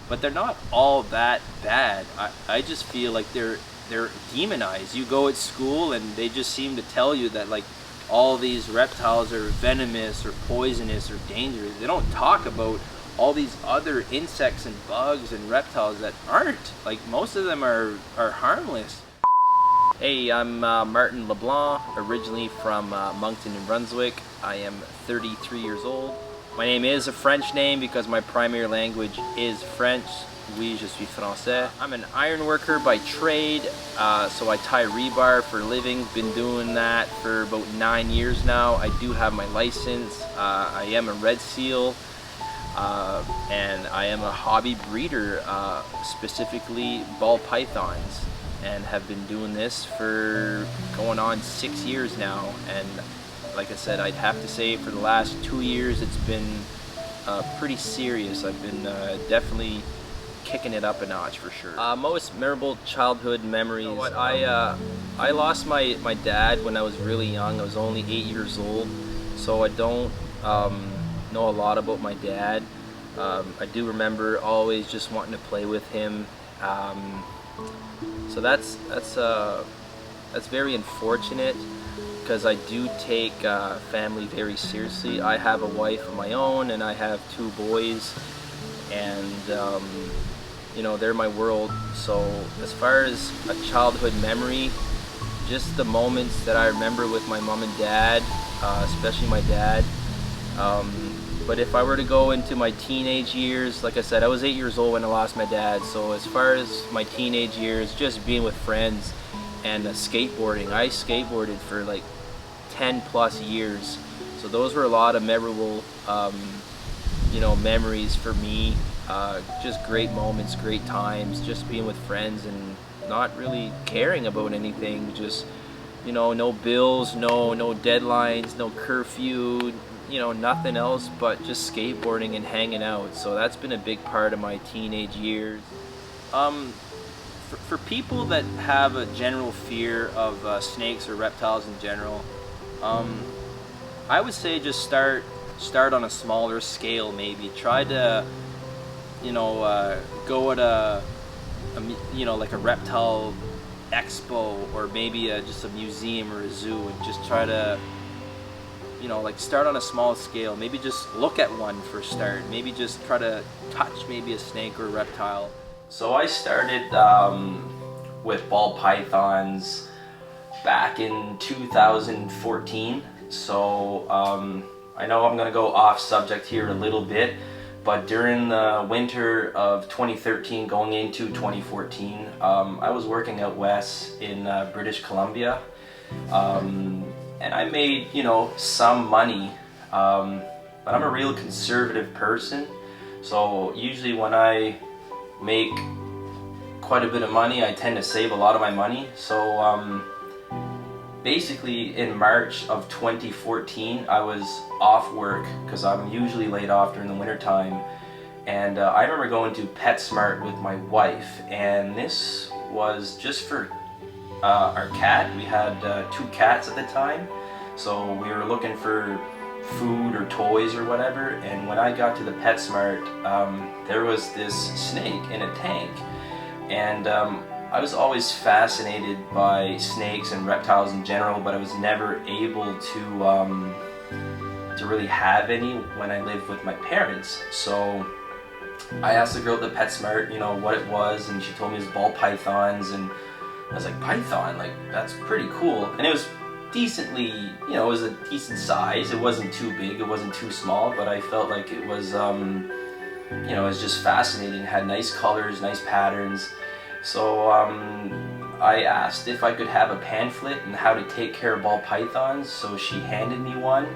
but they're not all that bad. I just feel like they're demonized. You go at school and they just seem to tell you that like all these reptiles are venomous or poisonous or dangerous. They don't talk about all these other insects and bugs and reptiles that aren't. Like most of them are harmless. Hey, I'm Martin LeBlanc, originally from Moncton, New Brunswick. I am 33 years old. My name is a French name because my primary language is French. Oui, je suis français. I'm an iron worker by trade, so I tie rebar for a living. Been doing that for about 9 years now. I do have my license. I am a red seal, and I am a hobby breeder, specifically ball pythons, and have been doing this for going on 6 years now. And like I said, I'd have to say for the last 2 years it's been pretty serious. I've been definitely kicking it up a notch for sure. Most memorable childhood memories. You know what, I lost my dad when I was really young. I was only 8 years old, so I don't know a lot about my dad. I do remember always just wanting to play with him. So that's very unfortunate, because I do take family very seriously. I have a wife of my own and I have 2 boys, and you know, they're my world. So as far as a childhood memory, just the moments that I remember with my mom and dad, especially my dad. But if I were to go into my teenage years, like I said, I was 8 years old when I lost my dad. So as far as my teenage years, just being with friends and skateboarding. I skateboarded for like 10 plus years. So those were a lot of memorable, you know, memories for me. Just great moments, great times, just being with friends and not really caring about anything. Just, you know, no bills, no deadlines, no curfew, you know, nothing else but just skateboarding and hanging out. So that's been a big part of my teenage years. For people that have a general fear of snakes or reptiles in general, I would say just start on a smaller scale. Maybe try to, you know, go at you know, like a reptile expo, or maybe just a museum or a zoo, and just try to, you know, like start on a small scale. Maybe just look at one for a start. Maybe just try to touch maybe a snake or a reptile. So I started with ball pythons back in 2014. So I know I'm gonna go off subject here a little bit, but during the winter of 2013 going into 2014, I was working out west in British Columbia, and I made, you know, some money, but I'm a real conservative person. So usually when I make quite a bit of money, I tend to save a lot of my money. So basically in March of 2014, I was off work because I'm usually laid off during the winter time, and I remember going to PetSmart with my wife, and this was just for our cat. We had 2 cats at the time, so we were looking for food or toys or whatever. And when I got to the PetSmart, there was this snake in a tank, and I was always fascinated by snakes and reptiles in general, but I was never able to really have any when I lived with my parents. So I asked the girl at the PetSmart, you know, what it was, and she told me it was ball pythons, and I was like, python? Like, that's pretty cool. And it was decently, you know, it was a decent size. It wasn't too big, it wasn't too small, but I felt like it was, you know, it was just fascinating. It had nice colors, nice patterns. So I asked if I could have a pamphlet on how to take care of ball pythons, so she handed me one.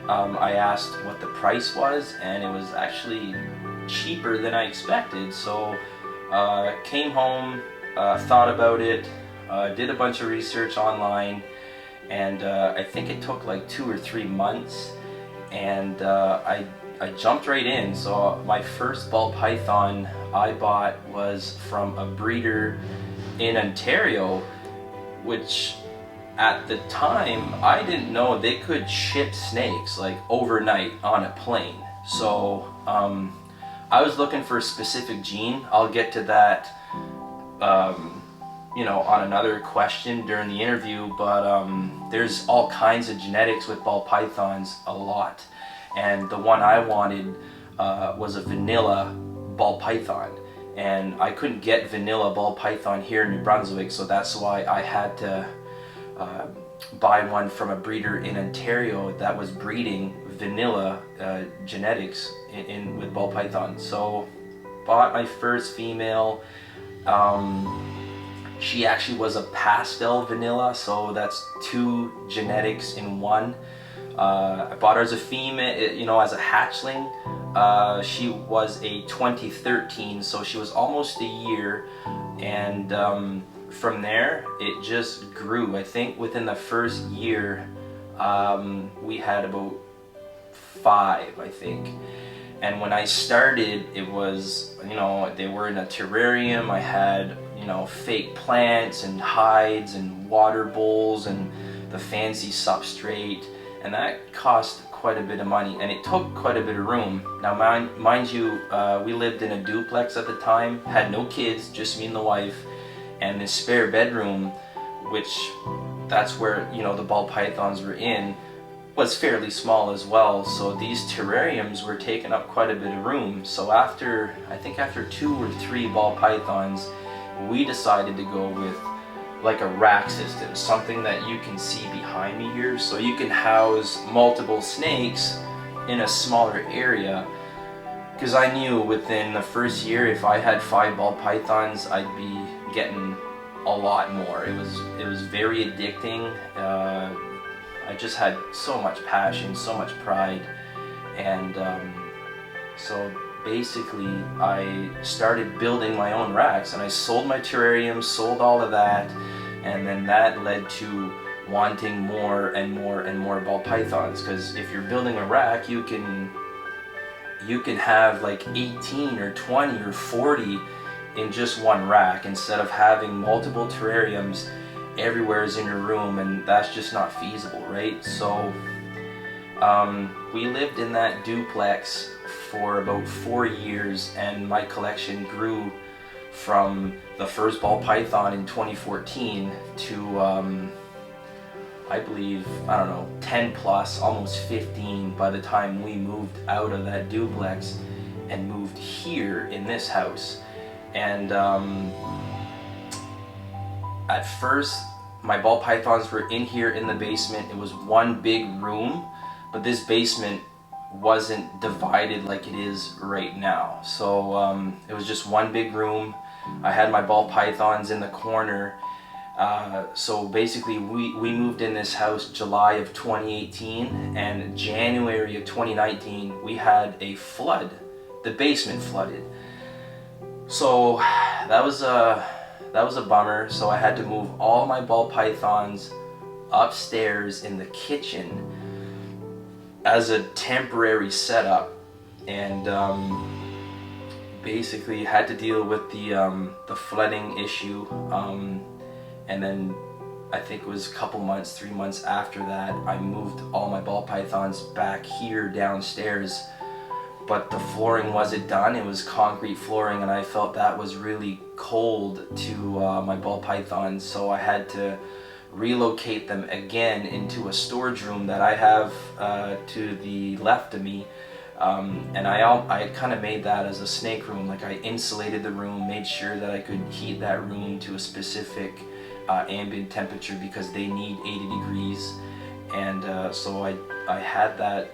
I asked what the price was, and it was actually cheaper than I expected. So came home, thought about it, did a bunch of research online, and I think it took like 2 or 3 months, and I jumped right in. So my first ball python I bought was from a breeder in Ontario, which at the time I didn't know they could ship snakes like overnight on a plane. So I was looking for a specific gene. I'll get to that, you know, on another question during the interview, but there's all kinds of genetics with ball pythons, a lot. And the one I wanted was a vanilla ball python. And I couldn't get vanilla ball python here in New Brunswick, so that's why I had to buy one from a breeder in Ontario that was breeding vanilla genetics with ball pythons. So bought my first female. She actually was a pastel vanilla, so that's 2 genetics in one. I bought her as a female, you know, as a hatchling. She was a 2013, so she was almost a year, and from there it just grew. I think within the first year we had about 5, I think. And when I started, it was, you know, they were in a terrarium. I had, you know, fake plants and hides and water bowls and the fancy substrate, and that cost quite a bit of money, and it took quite a bit of room. Now mind you, we lived in a duplex at the time, had no kids, just me and the wife, and this spare bedroom, which that's where, you know, the ball pythons were in, was fairly small as well. So these terrariums were taking up quite a bit of room. So after, I think after 2 or 3 ball pythons, we decided to go with like a rack system, something that you can see behind me here, so you can house multiple snakes in a smaller area. Because I knew within the first year, if I had 5 ball pythons, I'd be getting a lot more. It was very addicting. I just had so much passion, so much pride, and so basically I started building my own racks, and I sold my terrarium, sold all of that, and then that led to wanting more and more and more ball pythons. Because if you're building a rack, you can have like 18 or 20 or 40 in just one rack, instead of having multiple terrariums everywhere in your room, and that's just not feasible, right? So we lived in that duplex for about 4 years, and my collection grew from the first ball python in 2014 to I believe, I don't know, 10 plus, almost 15 by the time we moved out of that duplex and moved here in this house. And at first my ball pythons were in here in the basement. It was one big room, but this basement wasn't divided like it is right now. So it was just one big room. I had my ball pythons in the corner. So basically we moved in this house July of 2018, and January of 2019 we had a flood. The basement flooded. So that was a bummer. So I had to move all my ball pythons upstairs in the kitchen as a temporary setup, and basically had to deal with the flooding issue. And then I think it was a couple months, 3 months after that, I moved all my ball pythons back here downstairs. But the flooring wasn't done. It was concrete flooring, and I felt that was really cold to my ball pythons, so I had to relocate them again into a storage room that I have to the left of me. And I kind of made that as a snake room. Like, I insulated the room, made sure that I could heat that room to a specific ambient temperature, because they need 80 degrees. And so I had that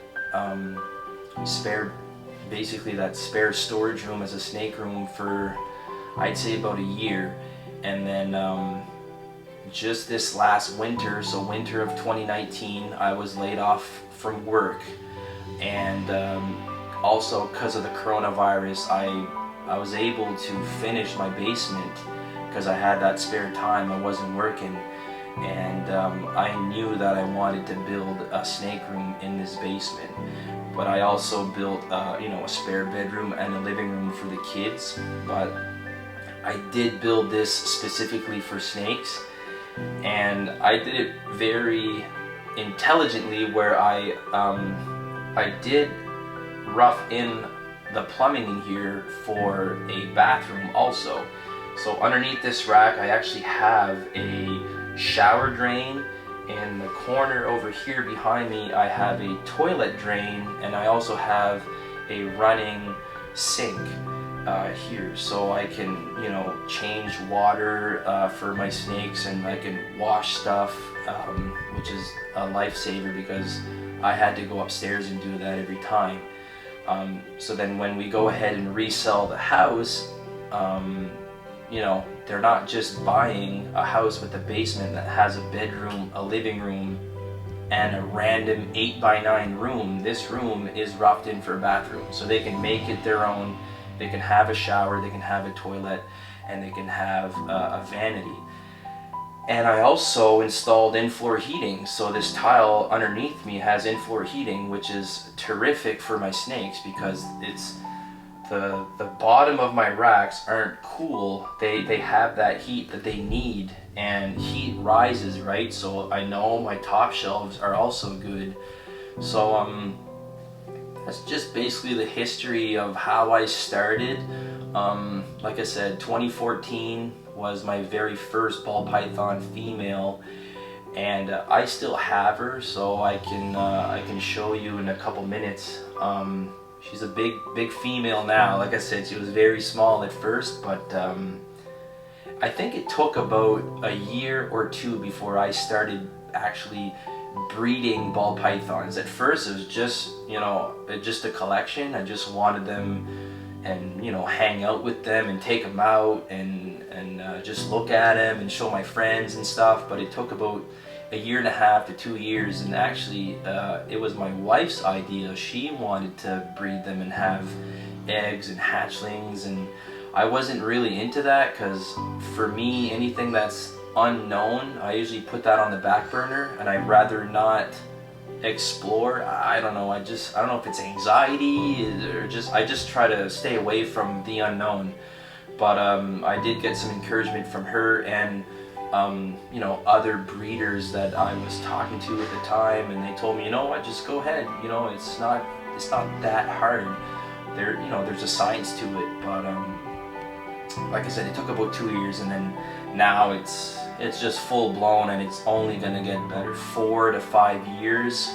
basically that spare storage room as a snake room for, I'd say, about a year. And then just this last winter, so winter of 2019, I was laid off from work, and also because of the coronavirus, I was able to finish my basement because I had that spare time. I wasn't working, and I knew that I wanted to build a snake room in this basement. But I also built you know, a spare bedroom and a living room for the kids. But I did build this specifically for snakes, and I did it very intelligently, where I did rough in the plumbing in here for a bathroom also. So underneath this rack I actually have a shower drain. In the corner over here behind me I have a toilet drain, and I also have a running sink here, so I can, you know, change water for my snakes, and I can wash stuff, which is a lifesaver because I had to go upstairs and do that every time. So then when we go ahead and resell the house, you know, they're not just buying a house with a basement that has a bedroom, a living room, and a random 8x9 room. This room is roughed in for a bathroom, so they can make it their own. They can have a shower, they can have a toilet, and they can have a vanity. And I also installed in-floor heating, so this tile underneath me has in-floor heating, which is terrific for my snakes because it's the bottom of my racks aren't cool. They have that heat that they need, and heat rises, right? So I know my top shelves are also good. So that's just basically the history of how I started. Like I said, 2014 was my very first ball python female, and I still have her, so I can show you in a couple minutes. She's a big female now. Like I said, she was very small at first, but I think it took about a year or two before I started actually breeding ball pythons. At first it was just, you know, just a collection. I just wanted them and, you know, hang out with them and take them out and just look at them and show my friends and stuff. But it took about a year and a half to 2 years, and actually it was my wife's idea. She wanted to breed them and have eggs and hatchlings, and I wasn't really into that because for me, anything that's unknown, I usually put that on the back burner, and I'd rather not explore. I don't know, I don't know if it's anxiety or I just try to stay away from the unknown. But I did get some encouragement from her and you know, other breeders that I was talking to at the time, and they told me, you know what, just go ahead, you know, it's not that hard. You know, there's a science to it. But like I said, it took about 2 years, and then now it's just full blown, and it's only gonna get better. 4 to 5 years,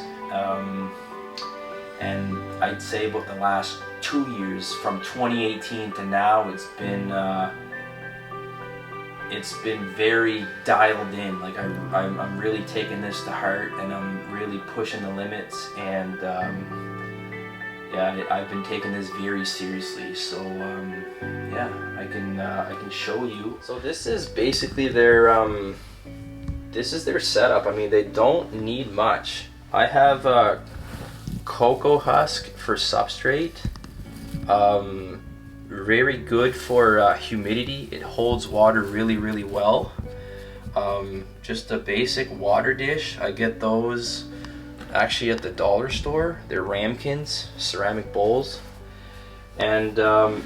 and I'd say about the last 2 years, from 2018 to now, it's been very dialed in. Like I'm really taking this to heart, and I'm really pushing the limits, and yeah, I've been taking this very seriously. So yeah, I can show you. So this is basically their setup. I mean, they don't need much. I have cocoa husk for substrate. Very good for humidity. It holds water really well. Just a basic water dish. I get those actually at the dollar store. They're ramekins, ceramic bowls. And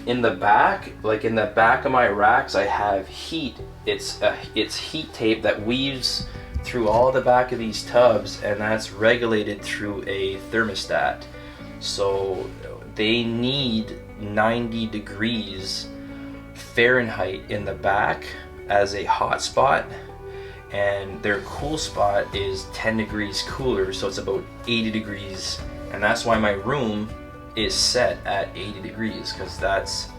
in the back, like in the back of my racks, I have heat. It's heat tape that weaves through all the back of these tubs, and that's regulated through a thermostat. So they need 90 degrees Fahrenheit in the back as a hot spot, and their cool spot is 10 degrees cooler, so it's about 80 degrees, and that's why my room is set at 80 degrees, because that's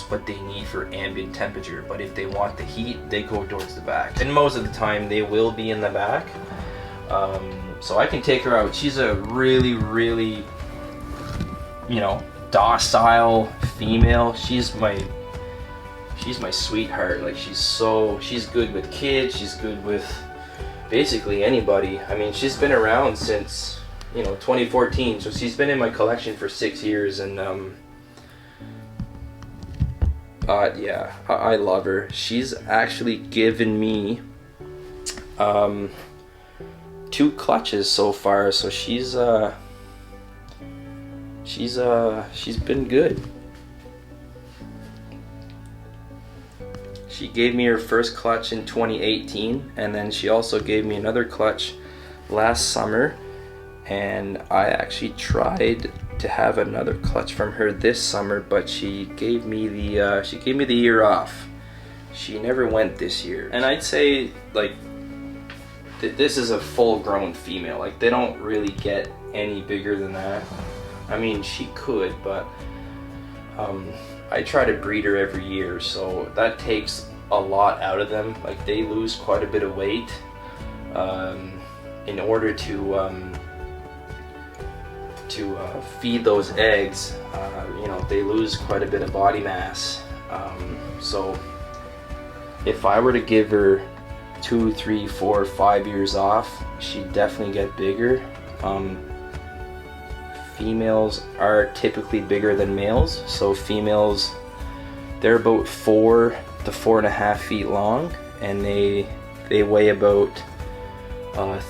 what they need for ambient temperature. But if they want the heat, they go towards the back, and most of the time they will be in the back. So I can take her out. She's a really, you know, docile female. She's my sweetheart. Like, she's good with kids, she's good with basically anybody. I mean, she's been around since, you know, 2014, so she's been in my collection for 6 years, and yeah, I love her. She's actually given me 2 clutches so far, so she's been good. She gave me her first clutch in 2018, and then she also gave me another clutch last summer, and I actually tried to have another clutch from her this summer, but she gave me the year off. She never went this year. And I'd say like this is a full-grown female. Like they don't really get any bigger than that. I mean, she could, but I try to breed her every year, so that takes a lot out of them. Like they lose quite a bit of weight in order to feed those eggs. You know, they lose quite a bit of body mass. So if I were to give her 2, 3, 4, 5 years off, she'd definitely get bigger. Females are typically bigger than males, so females, they're about 4 to 4.5 feet long, and they weigh about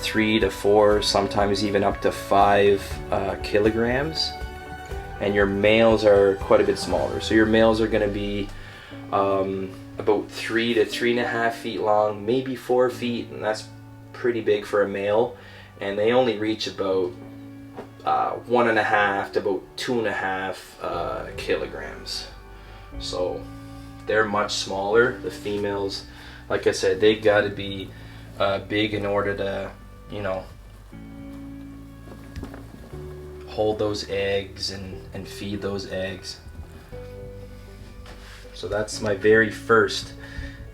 3 to 4, sometimes even up to 5 kilograms. And your males are quite a bit smaller, so your males are going to be about 3 to 3.5 feet long, maybe 4 feet, and that's pretty big for a male. And they only reach about 1.5 to about 2.5 kilograms. So they're much smaller. The females, like I said, they got to be big in order to, you know, hold those eggs and feed those eggs. So that's my very first,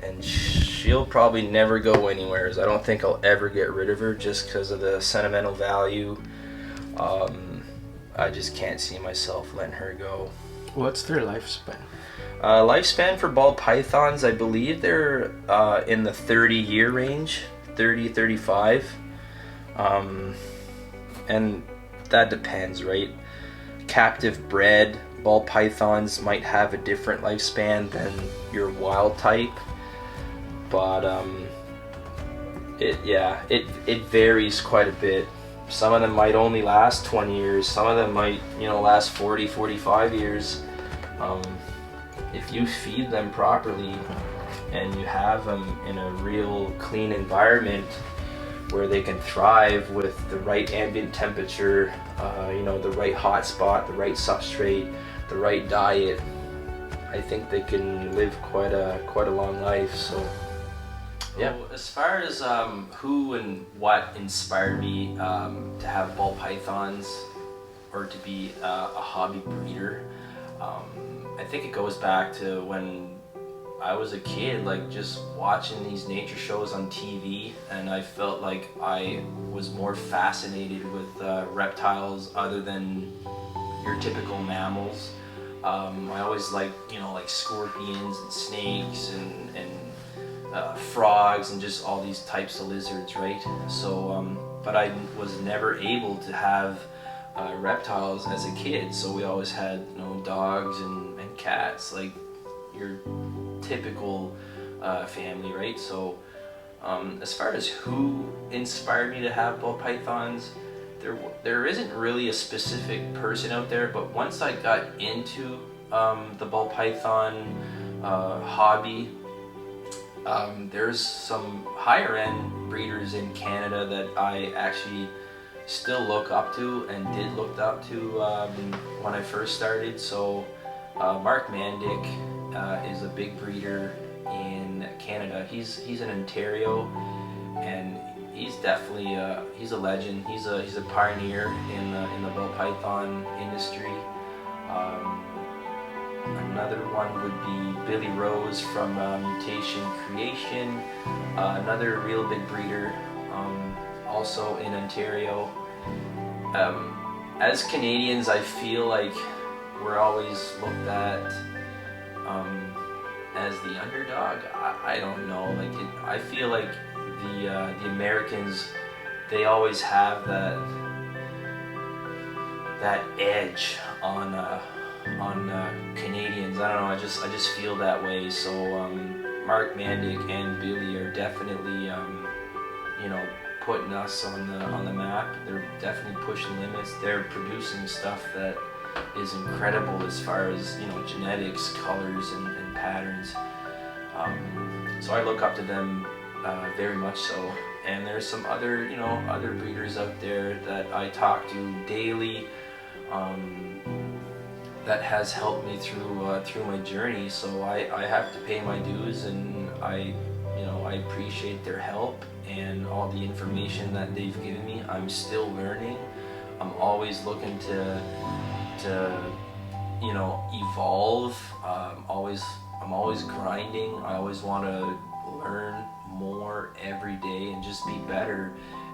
and she'll probably never go anywhere. I don't think I'll ever get rid of her just because of the sentimental value. I just can't see myself letting her go. What's their lifespan? Lifespan for ball pythons, I believe they're in the 30-year range, 30, 35. And that depends, right? Captive bred ball pythons might have a different lifespan than your wild type, but it varies quite a bit. Some of them might only last 20 years, some of them might, you know, last 40, 45 years. If you feed them properly and you have them in a real clean environment where they can thrive with the right ambient temperature, you know, the right hot spot, the right substrate, the right diet, I think they can live quite a long life. So yeah. So as far as who and what inspired me to have ball pythons or to be a hobby breeder, I think it goes back to when I was a kid, like just watching these nature shows on TV, and I felt like I was more fascinated with reptiles other than your typical mammals. I always liked, you know, like scorpions and snakes and frogs and just all these types of lizards, right? So, but I was never able to have reptiles as a kid, so we always had, you know, dogs and cats, like your typical family, right? So as far as who inspired me to have ball pythons, there isn't really a specific person out there, but once I got into the ball python hobby, there's some higher end breeders in Canada that I actually still look up to and did look up to when I first started. So Mark Mandick is a big breeder in Canada. He's in Ontario, and he's definitely he's a legend. He's a pioneer in the ball python industry. Another one would be Billy Rose from Mutation Creation, another real big breeder, also in Ontario. As Canadians, I feel like we're always looked at as the underdog. I don't know. Like I feel like the Americans, they always have that edge on Canadians. I don't know. I just feel that way. So Mark Mandick and Billy are definitely you know, putting us on the map. They're definitely pushing limits. They're producing stuff that is incredible as far as, you know, genetics, colors, and patterns. So I look up to them very much so. And there's some other, you know, other breeders out there that I talk to daily. that has helped me through my journey. So I have to pay my dues, and I appreciate their help and all the information that they've given me. I'm still learning. I'm always looking to evolve. I'm always grinding. I always want to learn more every day and just be better.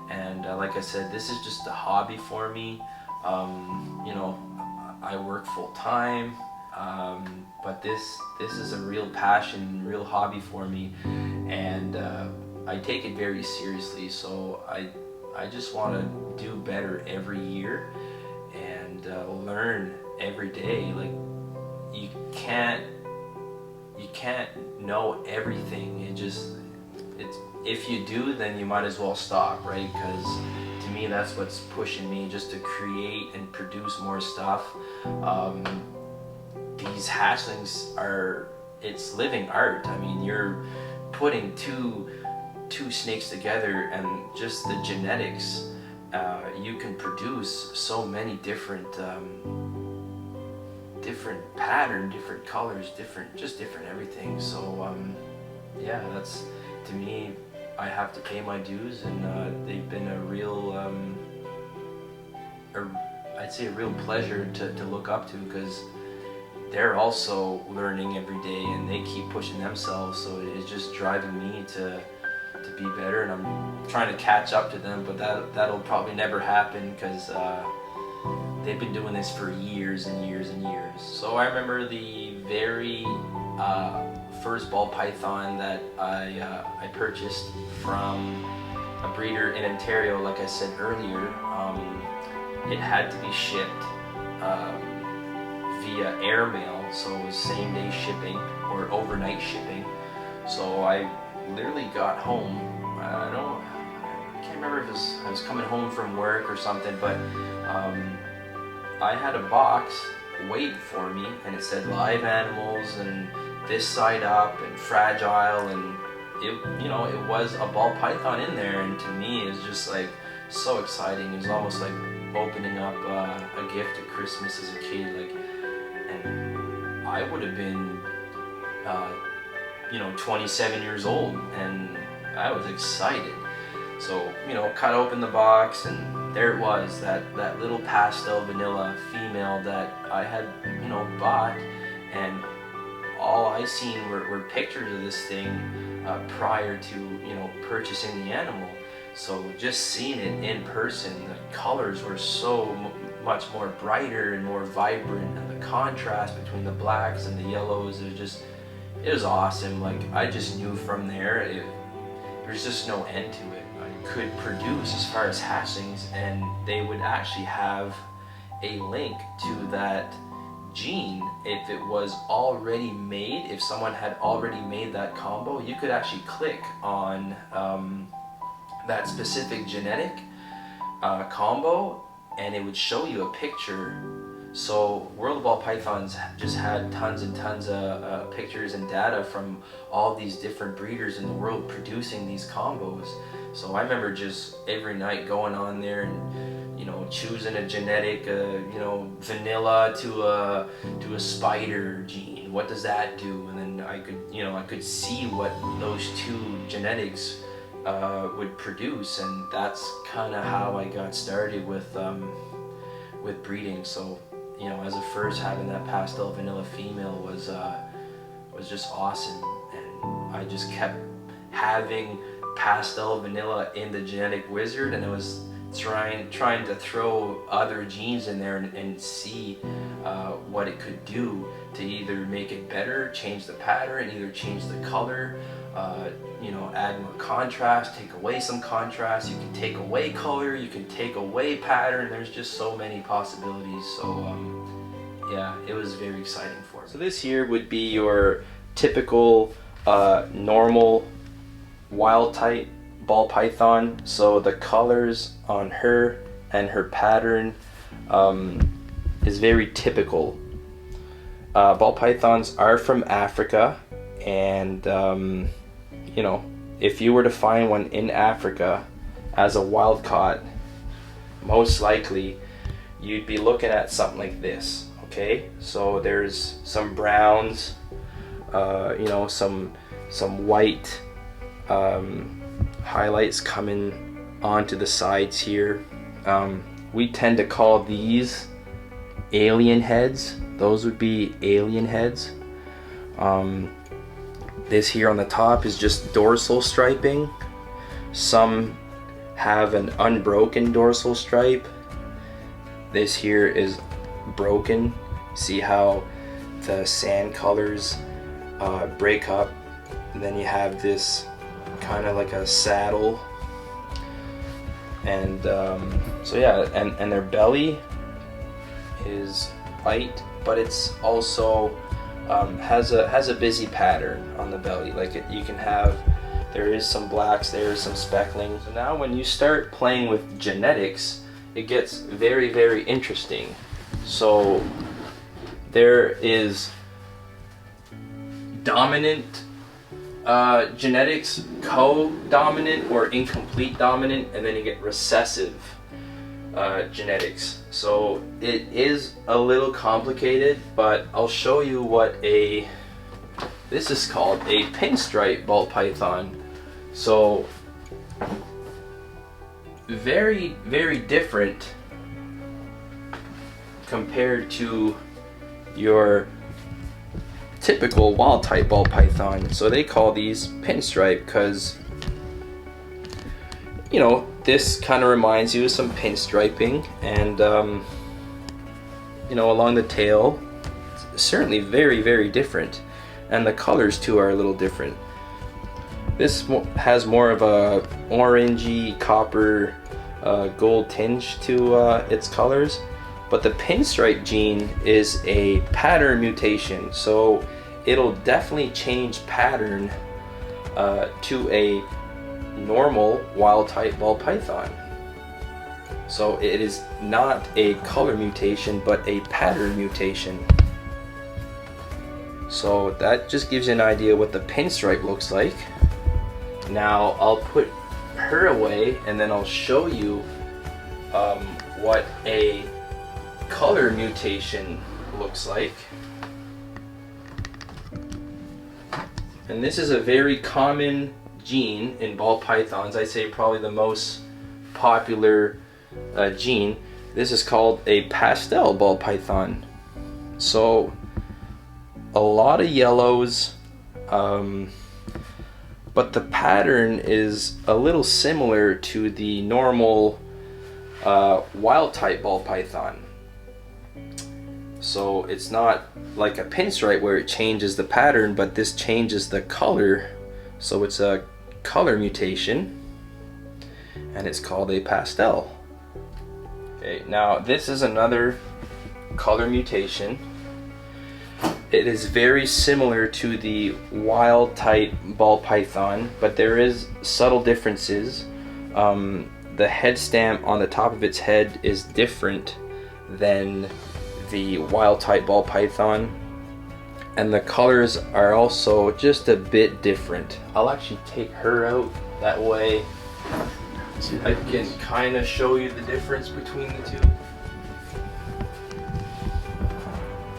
And like I said, this is just a hobby for me. I work full time, but this is a real passion, real hobby for me, and I take it very seriously. So I just want to do better every year and learn every day. Like, you can't know everything. If you do, then you might as well stop, right? Because to me, that's what's pushing me, just to create and produce more stuff. These hatchlings it's living art. I mean, you're putting two snakes together, and just the genetics, you can produce so many different pattern, different colors, different everything. So yeah, that's, to me, I have to pay my dues, and they've been a real I'd say a real pleasure to look up to, because they're also learning every day and they keep pushing themselves. So it's just driving me to be better, and I'm trying to catch up to them, but that'll probably never happen, because they've been doing this for years and years and years. So I remember the very first ball python that I purchased from a breeder in Ontario. Like I said earlier, it had to be shipped via airmail, so it was same day shipping or overnight shipping. So I literally got home, I can't remember if I was coming home from work or something, but I had a box waiting for me, and it said live animals and this side up and fragile, and it was a ball python in there. And to me, it was just like so exciting. It was almost like opening up a gift at Christmas as a kid. Like, and I would have been 27 years old, and I was excited. So cut open the box, and there it was, that little pastel vanilla female that I had bought, and all I seen were pictures of this thing prior to purchasing the animal. So just seeing it in person, the colors were so much more brighter and more vibrant, and the contrast between the blacks and the yellows, it was awesome. Like, I just knew from there, there's just no end to it. I could produce as far as hatchlings, and they would actually have a link to that gene. If it was already made, if someone had already made that combo, you could actually click on that specific genetic combo, and it would show you a picture. So World of Ball Pythons just had tons and tons of pictures and data from all these different breeders in the world producing these combos. So I remember just every night going on there and choosing a genetic, vanilla to a spider gene. What does that do? And then I could see what those two genetics would produce, and that's kind of how I got started with breeding. So as a first, having that pastel vanilla female was just awesome, and I just kept having pastel vanilla in the genetic wizard, and I was trying to throw other genes in there and see what it could do to either make it better, change the pattern, either change the color, add more contrast, take away some contrast. You can take away color, you can take away pattern. There's just so many possibilities. So yeah, it was very exciting for me. So this here would be your typical normal wild type ball python. So the colors on her and her pattern is very typical. Ball pythons are from Africa, and if you were to find one in Africa as a wild caught, most likely you'd be looking at something like this. Okay, so there's some browns, you know, some white highlights coming onto the sides here. We tend to call these alien heads. Those would be alien heads. This here on the top is just dorsal striping. Some have an unbroken dorsal stripe. This here is broken. See how the sand colors break up, and then you have this kind of like a saddle. And so yeah, and their belly is white, but it's also has a busy pattern on the belly. Like you can have, there is some blacks, there is some speckling. So now when you start playing with genetics, it gets very, very interesting. So there is dominant genetics, co-dominant or incomplete dominant, and then you get recessive genetics. So it is a little complicated, but I'll show you what this is called a pinstripe ball python. So very, very different compared to your typical wild type ball python. So they call these pinstripe because, you know, this kind of reminds you of some pinstriping, and you know, along the tail, it's certainly very, very different, and the colors too are a little different. This has more of a orangey copper gold tinge to its colors, but the pinstripe gene is a pattern mutation, so it'll definitely change pattern to a normal wild type ball python. So it is not a color mutation, but a pattern mutation. So that just gives you an idea what the pinstripe looks like. Now I'll put her away, and then I'll show you what a color mutation looks like. And this is a very common gene in ball pythons. I'd say probably the most popular gene. This is called a pastel ball python. So a lot of yellows, but the pattern is a little similar to the normal wild type ball python. So it's not like a pinstripe where it changes the pattern, but this changes the color. So it's a color mutation, and it's called a pastel. Okay, now this is another color mutation. It is very similar to the wild type ball python, but there is subtle differences. The head stamp on the top of its head is different than the wild type ball python, and the colors are also just a bit different. I'll actually take her out, that way I can kind of show you the difference between the two.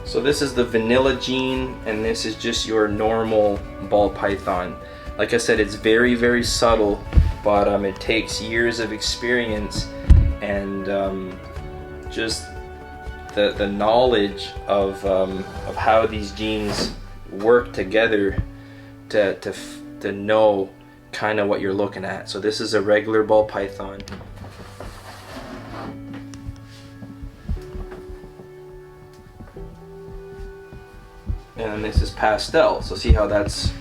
So this is the vanilla gene, and this is just your normal ball python. Like I said, it's very, very subtle, but it takes years of experience and just the knowledge of how these genes work together to know kind of what you're looking at. So this is a regular ball python. And this is pastel. So see how that's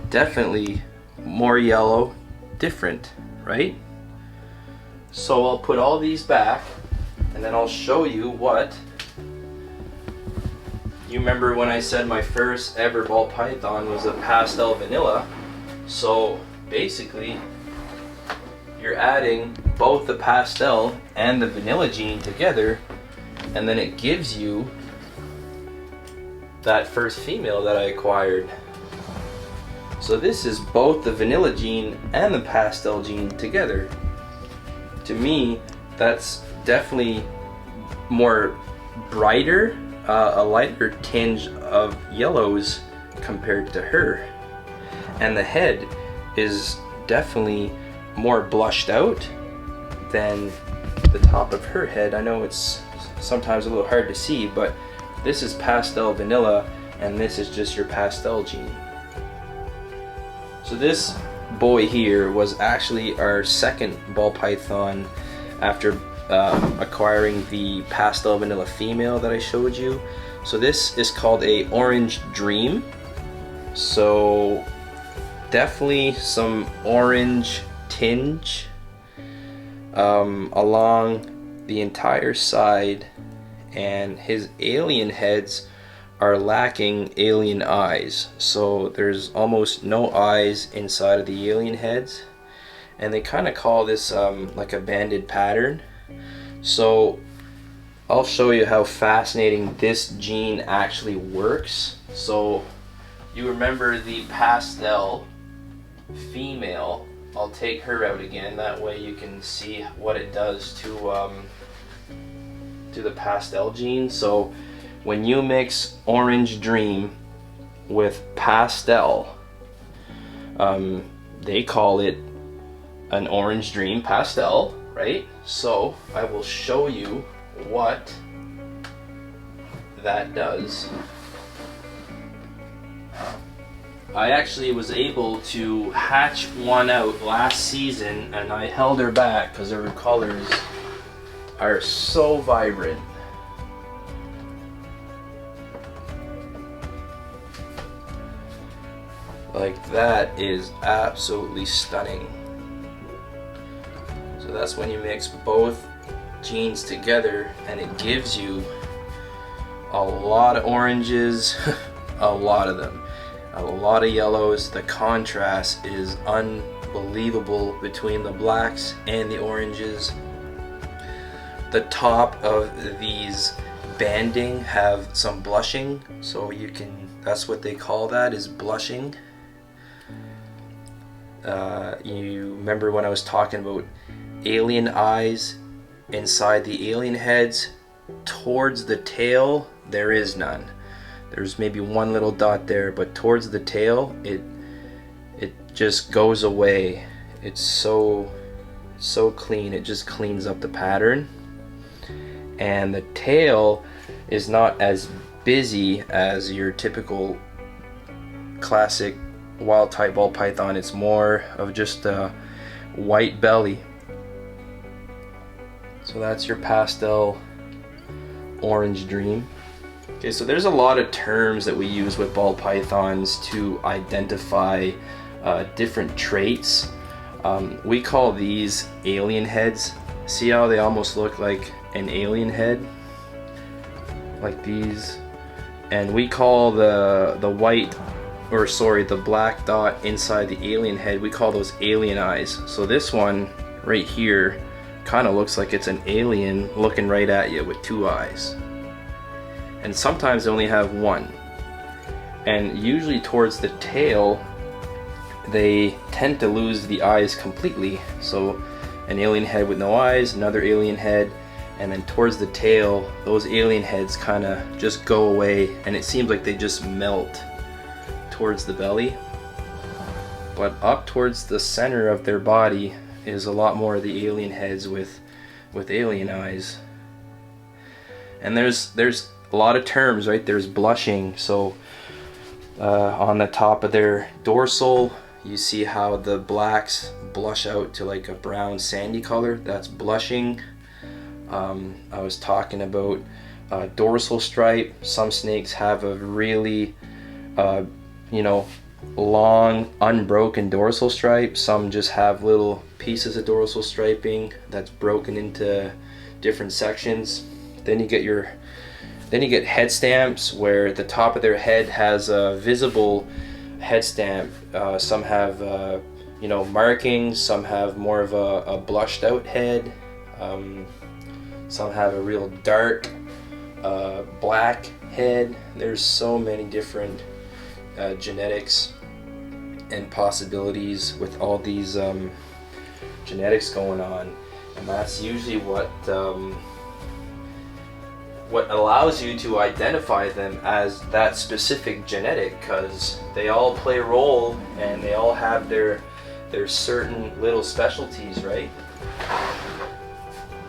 definitely more yellow, different, right? So I'll put all these back, and then I'll show you what. You remember when I said my first ever ball python was a pastel vanilla? So basically, you're adding both the pastel and the vanilla gene together, and then it gives you that first female that I acquired. So this is both the vanilla gene and the pastel gene together. To me, that's definitely more brighter, a lighter tinge of yellows compared to her. And the head is definitely more blushed out than the top of her head. I know it's sometimes a little hard to see, but this is pastel vanilla and this is just your pastel gene. So this boy here was actually our second ball python after acquiring the pastel vanilla female that I showed you. So this is called a orange dream. So definitely some orange tinge along the entire side, and his alien heads are lacking alien eyes, so there's almost no eyes inside of the alien heads, and they kind of call this like a banded pattern. So I'll show you how fascinating this gene actually works. So you remember the pastel female, I'll take her out again, that way you can see what it does to the pastel gene. So when you mix orange dream with pastel, they call it an orange dream pastel, right? So I will show you what that does. I actually was able to hatch one out last season, and I held her back because her colors are so vibrant. Like, that is absolutely stunning. So that's when you mix both genes together and it gives you a lot of oranges, a lot of them, a lot of yellows. The contrast is unbelievable between the blacks and the oranges. The top of these banding have some blushing, so you can, that's what they call that, is blushing. You remember when I was talking about alien eyes inside the alien heads? Towards the tail there is none. There's maybe one little dot there, but towards the tail it just goes away. It's so clean, it just cleans up the pattern. And the tail is not as busy as your typical classic wild type ball python. It's more of just a white belly. So that's your pastel orange dream. Okay, so there's a lot of terms that we use with ball pythons to identify different traits. We call these alien heads. See how they almost look like an alien head, like these? And we call the white, or sorry, the black dot inside the alien head, we call those alien eyes. So this one right here kind of looks like it's an alien looking right at you with two eyes. And sometimes they only have one. And usually towards the tail, they tend to lose the eyes completely. So an alien head with no eyes, another alien head, and then towards the tail, those alien heads kind of just go away, and it seems like they just melt towards the belly. But up towards the center of their body is a lot more of the alien heads with alien eyes. And there's a lot of terms, right? There's blushing. So on the top of their dorsal, you see how the blacks blush out to like a brown sandy color. That's blushing. I was talking about dorsal stripe. Some snakes have a really long unbroken dorsal stripe. Some just have little pieces of dorsal striping that's broken into different sections. Then you get head stamps where the top of their head has a visible head stamp. Some have markings, some have more of a blushed out head, some have a real dark black head. There's so many different genetics and possibilities with all these genetics going on, and that's usually what what allows you to identify them as that specific genetic, because they all play a role and they all have their certain little specialties, right?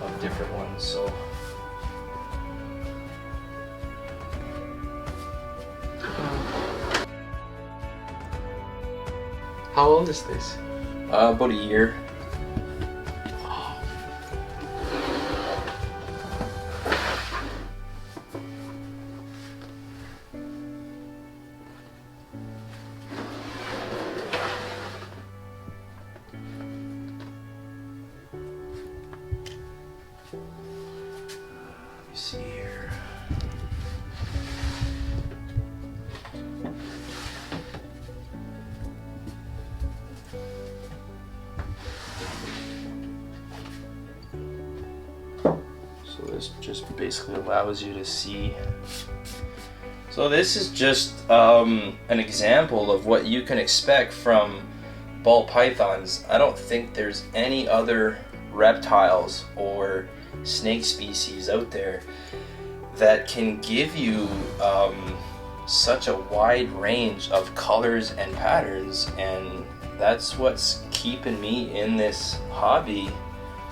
Of different ones. So How old is this? about a year. Let me see here. So this just basically allows you to see. So this is just an example of what you can expect from ball pythons. I don't think there's any other reptiles or snake species out there that can give you such a wide range of colors and patterns, and that's what's keeping me in this hobby.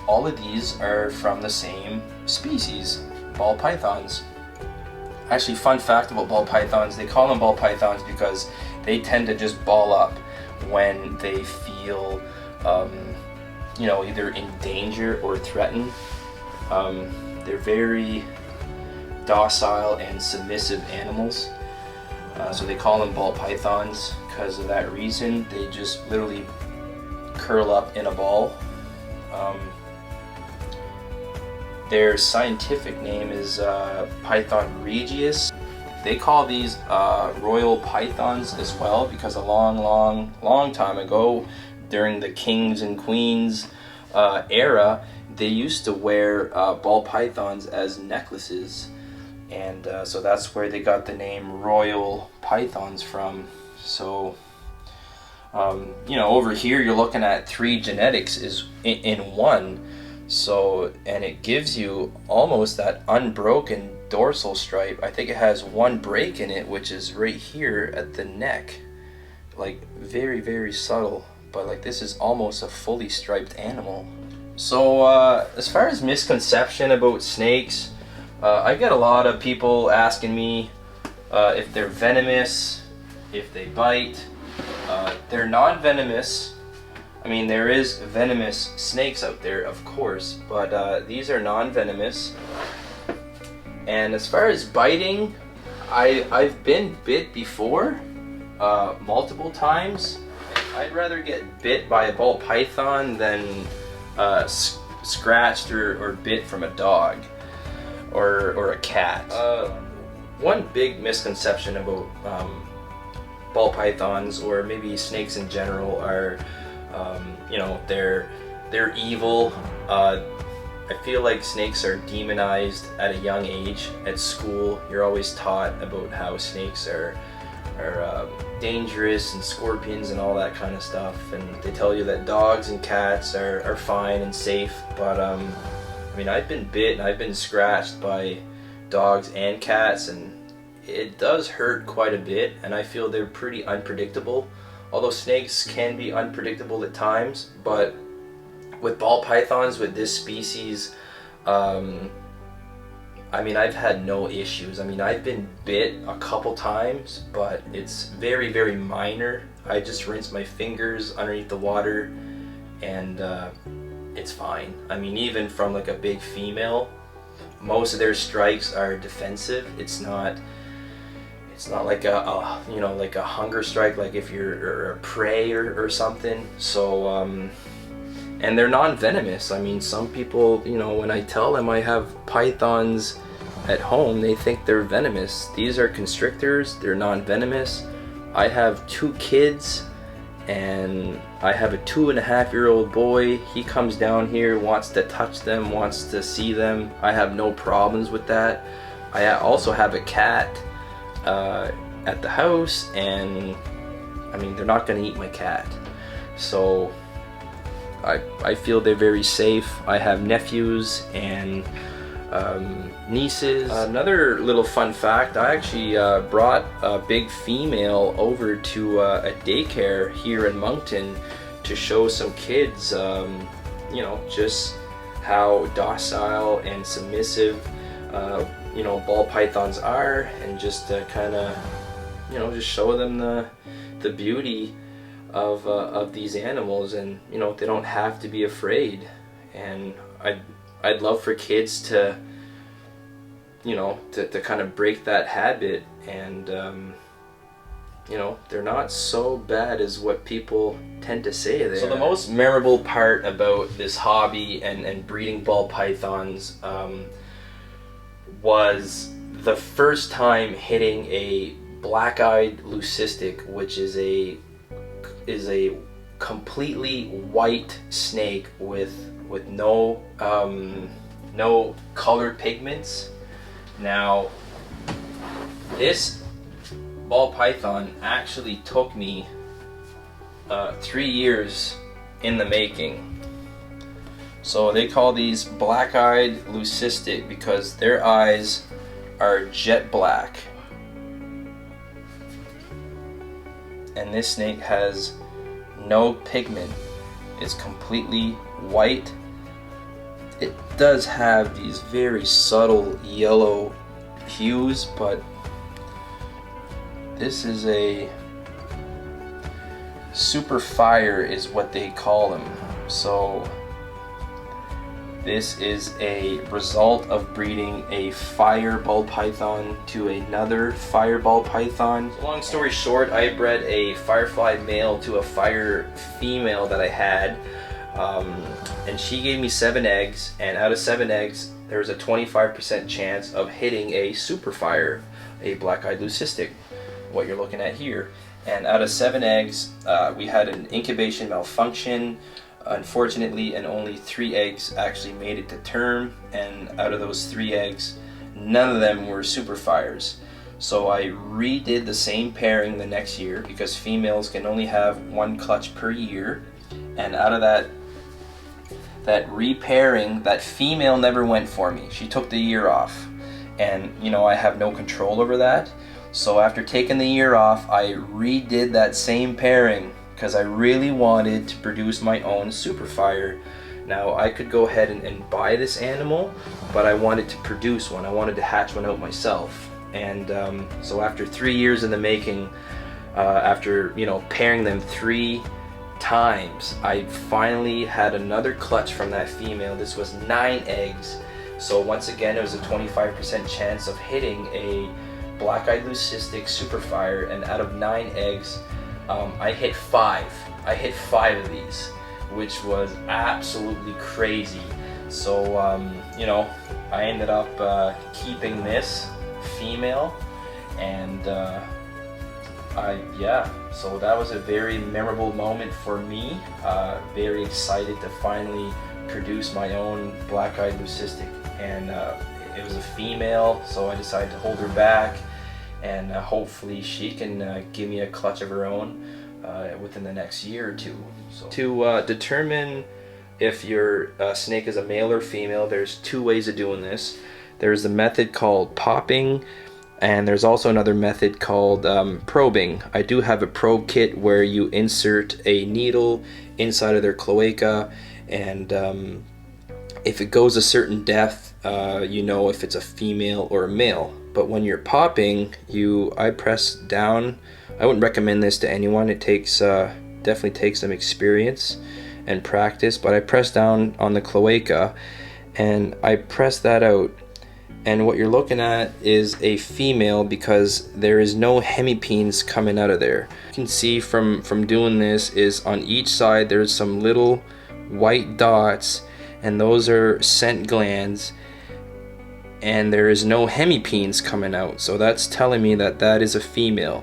All of these are from the same species, ball pythons. Actually, fun fact about ball pythons, they call them ball pythons because they tend to just ball up when they feel you know, either in danger or threatened. They're very docile and submissive animals, so they call them ball pythons because of that reason. They just literally curl up in a ball. Their scientific name is Python regius. They call these royal pythons as well because a long time ago, during the kings and queens era, they used to wear ball pythons as necklaces, and so that's where they got the name royal pythons from. So you know, over here you're looking at 3 genetics is in one. So, and it gives you almost that unbroken dorsal stripe. I think it has one break in it, which is right here at the neck, like very subtle, but like this is almost a fully striped animal. So as far as misconception about snakes, I get a lot of people asking me if they're venomous, if they bite. They're non-venomous. I mean, there is venomous snakes out there, of course, but these are non-venomous. And as far as biting, I've been bit before, multiple times. I'd rather get bit by a ball python than scratched or bit from a dog or a cat. One big misconception about ball pythons, or maybe snakes in general, are you know, they're evil. I feel like snakes are demonized at a young age. At school, you're always taught about how snakes are dangerous, and scorpions and all that kind of stuff, and they tell you that dogs and cats are fine and safe. But I mean, I've been bit and I've been scratched by dogs and cats, and it does hurt quite a bit, and I feel they're pretty unpredictable. Although snakes can be unpredictable at times, but with ball pythons, with this species, I mean, I've had no issues. I mean, I've been bit a couple times, but it's very minor. I just rinse my fingers underneath the water, and it's fine. I mean, even from like a big female, most of their strikes are defensive. It's not like a you know, like a hunger strike, like if you're a prey or something. So and they're non-venomous. I mean, some people, you know, when I tell them I have pythons at home, they think they're venomous. These are constrictors, they're non-venomous. I have 2 kids, and I have a 2.5-year-old boy. He comes down here, wants to touch them, wants to see them. I have no problems with that. I also have a cat at the house, and I mean, they're not going to eat my cat. So I feel they're very safe. I have nephews, and nieces. Another little fun fact, I actually brought a big female over to a daycare here in Moncton to show some kids, you know, just how docile and submissive, you know, ball pythons are, and just kind of, you know, just show them the beauty of these animals, and you know, they don't have to be afraid. And I'd love for kids to, you know, to kind of break that habit, and you know, they're not so bad as what people tend to say they are. So the most memorable part about this hobby and breeding ball pythons was the first time hitting a black-eyed leucistic, which is a completely white snake with no no colored pigments. Now, this ball python actually took me 3 years in the making. So they call these black-eyed leucistic because their eyes are jet black. And this snake has no pigment. It's completely white. It does have these very subtle yellow hues, but this is a super fire is what they call them. So this is a result of breeding a fire ball python to another fire ball python. Long story short, I bred a firefly male to a fire female that I had, and she gave me 7 eggs, and out of 7 eggs there was a 25% chance of hitting a super fire, a black-eyed leucistic, what you're looking at here. And out of 7 eggs, we had an incubation malfunction, unfortunately, and only 3 eggs actually made it to term. And out of those 3 eggs, none of them were super fires. So I redid the same pairing the next year, because females can only have 1 clutch per year. And out of that repairing, that female never went for me. She took the year off, and you know, I have no control over that. So after taking the year off, I redid that same pairing because I really wanted to produce my own super fire. Now, I could go ahead and buy this animal, but I wanted to produce one. I wanted to hatch one out myself. And so after 3 years in the making, after, you know, pairing them 3 times, I finally had another clutch from that female. This was 9 eggs. So once again, it was a 25% chance of hitting a black-eyed leucistic super fire, and out of 9 eggs, I hit 5. I hit 5 of these, which was absolutely crazy. So you know, I ended up keeping this female, and yeah, so that was a very memorable moment for me. Very excited to finally produce my own black-eyed leucistic, and it was a female, so I decided to hold her back, and hopefully she can give me a clutch of her own within the next year or 2. So to determine if your snake is a male or female, there's 2 ways of doing this. There's the method called popping, and there's also another method called probing. I do have a probe kit where you insert a needle inside of their cloaca, and if it goes a certain depth, you know if it's a female or a male. But when you're popping, I press down. I wouldn't recommend this to anyone. It takes definitely takes some experience and practice, but I press down on the cloaca and I press that out, and what you're looking at is a female because there is no hemipenes coming out of there. You can see from doing this is on each side there's some little white dots, and those are scent glands, and there is no hemipenes coming out, so that's telling me that that is a female.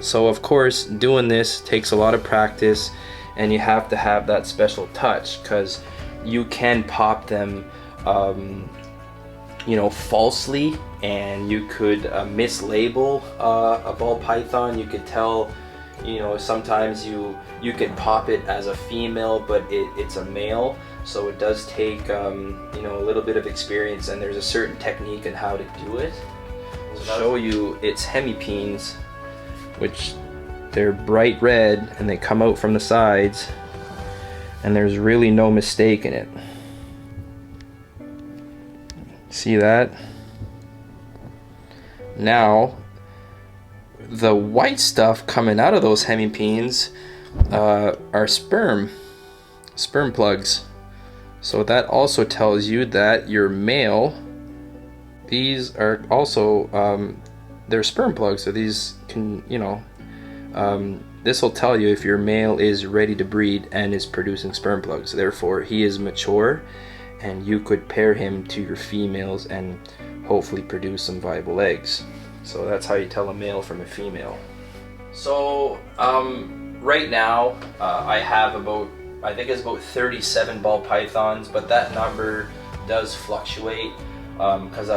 So of course, doing this takes a lot of practice, and you have to have that special touch, because you can pop them you know, falsely, and you could mislabel a ball python. You could tell, You know, sometimes you can pop it as a female, but it's a male, so it does take you know, a little bit of experience, and there's a certain technique on how to do it. I'll show you its hemipenes, which they're bright red and they come out from the sides, and there's really no mistake in it. See that? Now the white stuff coming out of those hemipenes are sperm plugs. So that also tells you that your male, these are also they're sperm plugs. So these can, you know, this will tell you if your male is ready to breed and is producing sperm plugs. Therefore, he is mature, and you could pair him to your females and hopefully produce some viable eggs. So that's how you tell a male from a female. So right now I have about, I think it's about 37 ball pythons, but that number does fluctuate because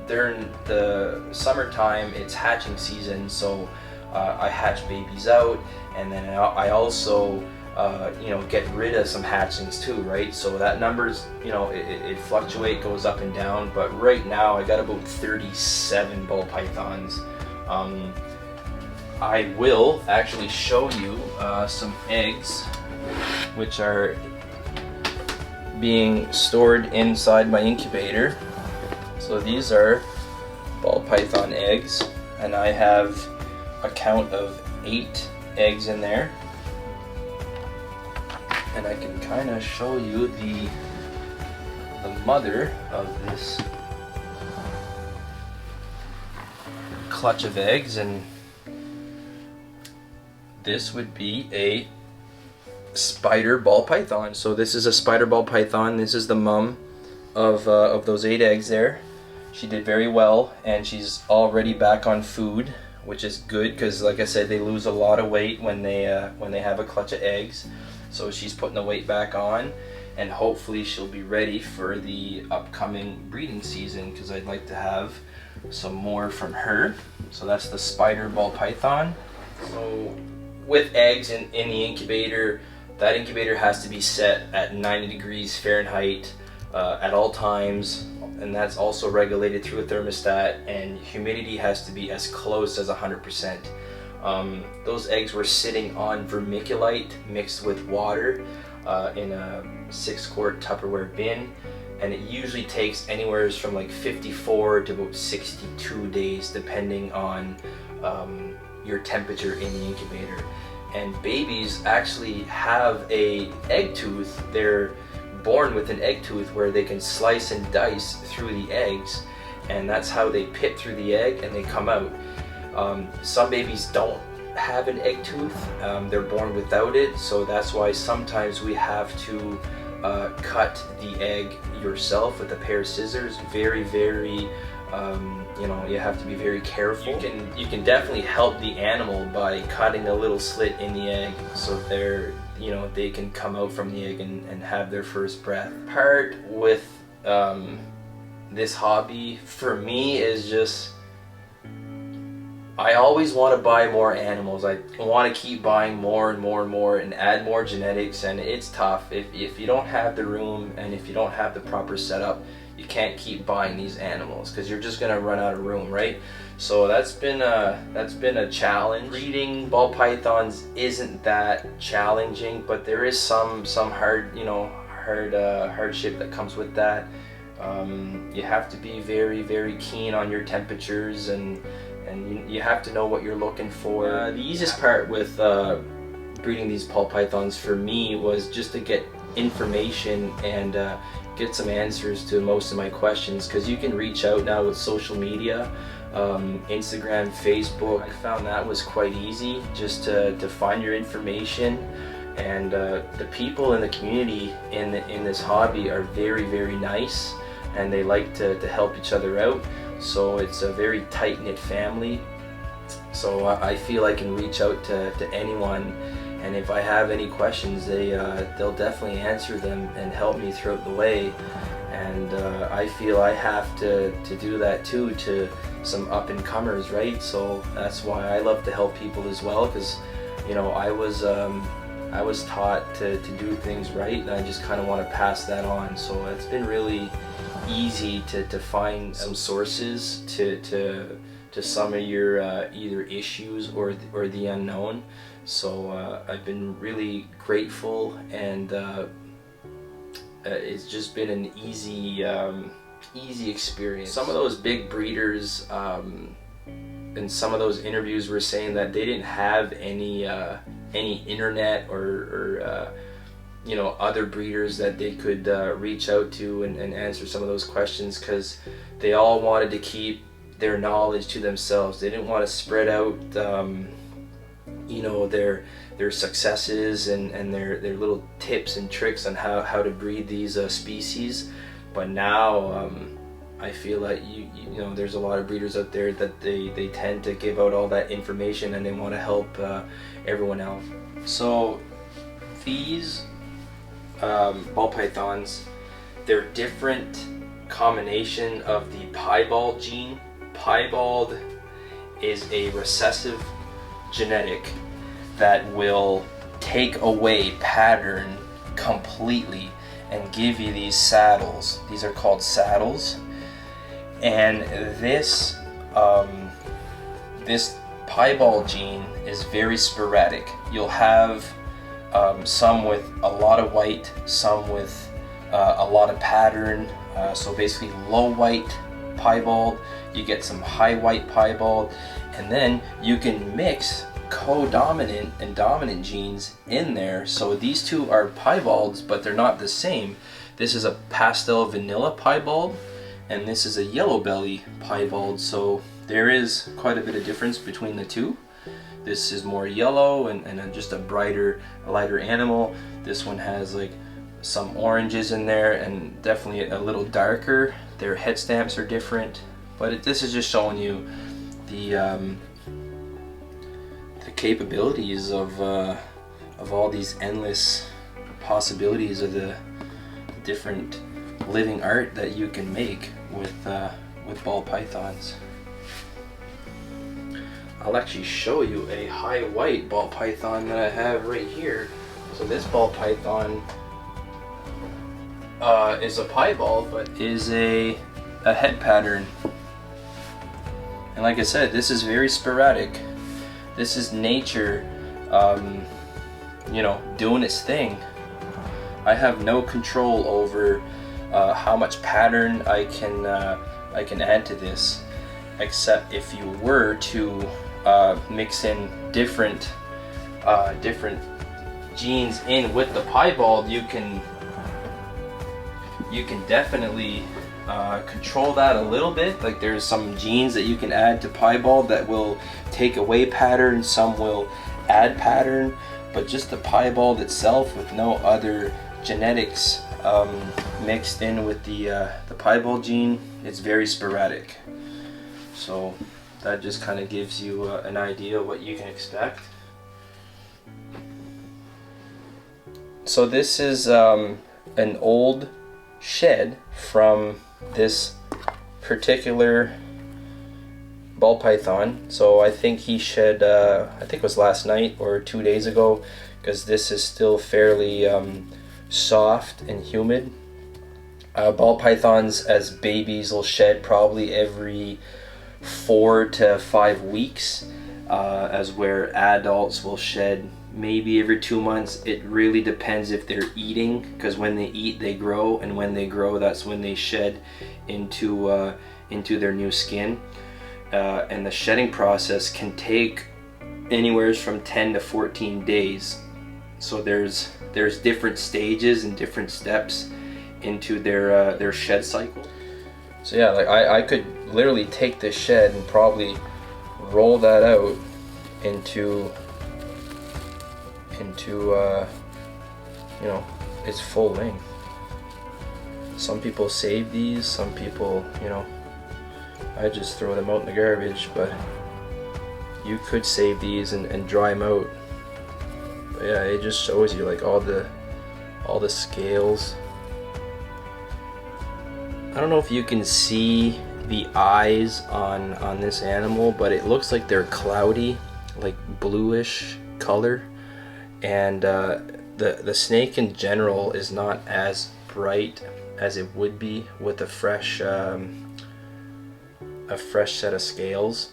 during the summertime it's hatching season, so I hatch babies out, and then I also you know, get rid of some hatchlings too, right? So that number's, you know, it fluctuates, goes up and down, but right now I got about 37 ball pythons. I will actually show you some eggs which are being stored inside my incubator. So these are ball python eggs, and I have a count of 8 eggs in there. And I can kind of show you the mother of this clutch of eggs, and this would be a spider ball python. So this is a spider ball python. This is the mom of those 8 eggs there. She did very well, and she's already back on food, which is good because, like I said, they lose a lot of weight when they have a clutch of eggs. So she's putting the weight back on, and hopefully she'll be ready for the upcoming breeding season, because I'd like to have some more from her. So that's the spider ball python. So with eggs in the incubator, that incubator has to be set at 90 degrees Fahrenheit at all times, and that's also regulated through a thermostat, and humidity has to be as close as 100%. Those eggs were sitting on vermiculite mixed with water in a 6-quart Tupperware bin, and it usually takes anywhere from like 54 to about 62 days depending on your temperature in the incubator. And babies actually have a egg tooth. They're born with an egg tooth where they can slice and dice through the eggs, and that's how they pit through the egg and they come out. Some babies don't have an egg tooth, they're born without it, so that's why sometimes we have to cut the egg yourself with a pair of scissors. Very you know, you have to be very careful. You can definitely help the animal by cutting a little slit in the egg so they're, you know, they can come out from the egg and have their first breath. Part with this hobby for me is just, I always want to buy more animals. I want to keep buying more and more and more and add more genetics, and it's tough. If you don't have the room and if you don't have the proper setup, you can't keep buying these animals because you're just gonna run out of room, right? So that's been a challenge. Breeding ball pythons isn't that challenging, but there is some hard, you know, hardship that comes with that. You have to be very keen on your temperatures, and you have to know what you're looking for. The easiest part with breeding these ball pythons for me was just to get information and get some answers to most of my questions, because you can reach out now with social media, Instagram, Facebook. I found that was quite easy just to find your information, and the people in the community in this hobby are very nice, and they like to help each other out. So it's a very tight-knit family. So I feel I can reach out to anyone, and if I have any questions, they'll definitely answer them and help me throughout the way. And I feel I have to do that too to some up-and-comers, right? So that's why I love to help people as well, because, you know, I was taught to do things right, and I just kind of want to pass that on. So it's been really easy to find some sources to some of your either issues or the unknown. So I've been really grateful, and it's just been an easy experience. Some of those big breeders in some of those interviews were saying that they didn't have any internet or you know, other breeders that they could reach out to and answer some of those questions, because they all wanted to keep their knowledge to themselves. They didn't want to spread out you know, their successes and their little tips and tricks on how to breed these species. But now I feel like you know, there's a lot of breeders out there that they tend to give out all that information, and they want to help everyone else. So these ball pythons, they're different combination of the piebald gene. Piebald is a recessive genetic that will take away pattern completely and give you these saddles. These are called saddles. And this this piebald gene is very sporadic. You'll have some with a lot of white, some with a lot of pattern. So basically low white piebald, you get some high white piebald, and then you can mix co-dominant and dominant genes in there. So these two are piebalds, but they're not the same. This is a pastel vanilla piebald, and this is a yellow belly piebald. So there is quite a bit of difference between the two. This is more yellow and just a brighter, lighter animal. This one has like some oranges in there and definitely a little darker. Their head stamps are different, but this is just showing you the capabilities of all these endless possibilities of the different living art that you can make with ball pythons. I'll actually show you a high white ball python that I have right here. So this ball python is a piebald, but is a head pattern. And like I said, this is very sporadic. This is nature, you know, doing its thing. I have no control over how much pattern I can add to this, except if you were to mix in different genes in with the piebald, you can definitely control that a little bit. Like there's some genes that you can add to piebald that will take away pattern, some will add pattern, but just the piebald itself with no other genetics mixed in with the piebald gene, it's very sporadic. So that just kind of gives you an idea of what you can expect. So this is an old shed from this particular ball python. So I think he shed, I think it was last night or 2 days ago, because this is still fairly soft and humid. Ball pythons as babies will shed probably every 4 to 5 weeks, as where adults will shed maybe every 2 months. It really depends if they're eating, because when they eat they grow, and when they grow that's when they shed into their new skin. And the shedding process can take anywhere from 10 to 14 days. So there's different stages and different steps into their shed cycle. So yeah, like I could literally take this shed and probably roll that out into you know, its full length. Some people save these, some people, you know, I just throw them out in the garbage, but you could save these and dry them out. But yeah, it just shows you like all the scales. I don't know if you can see the eyes on this animal, but it looks like they're cloudy, like bluish color, and the snake in general is not as bright as it would be with a fresh set of scales.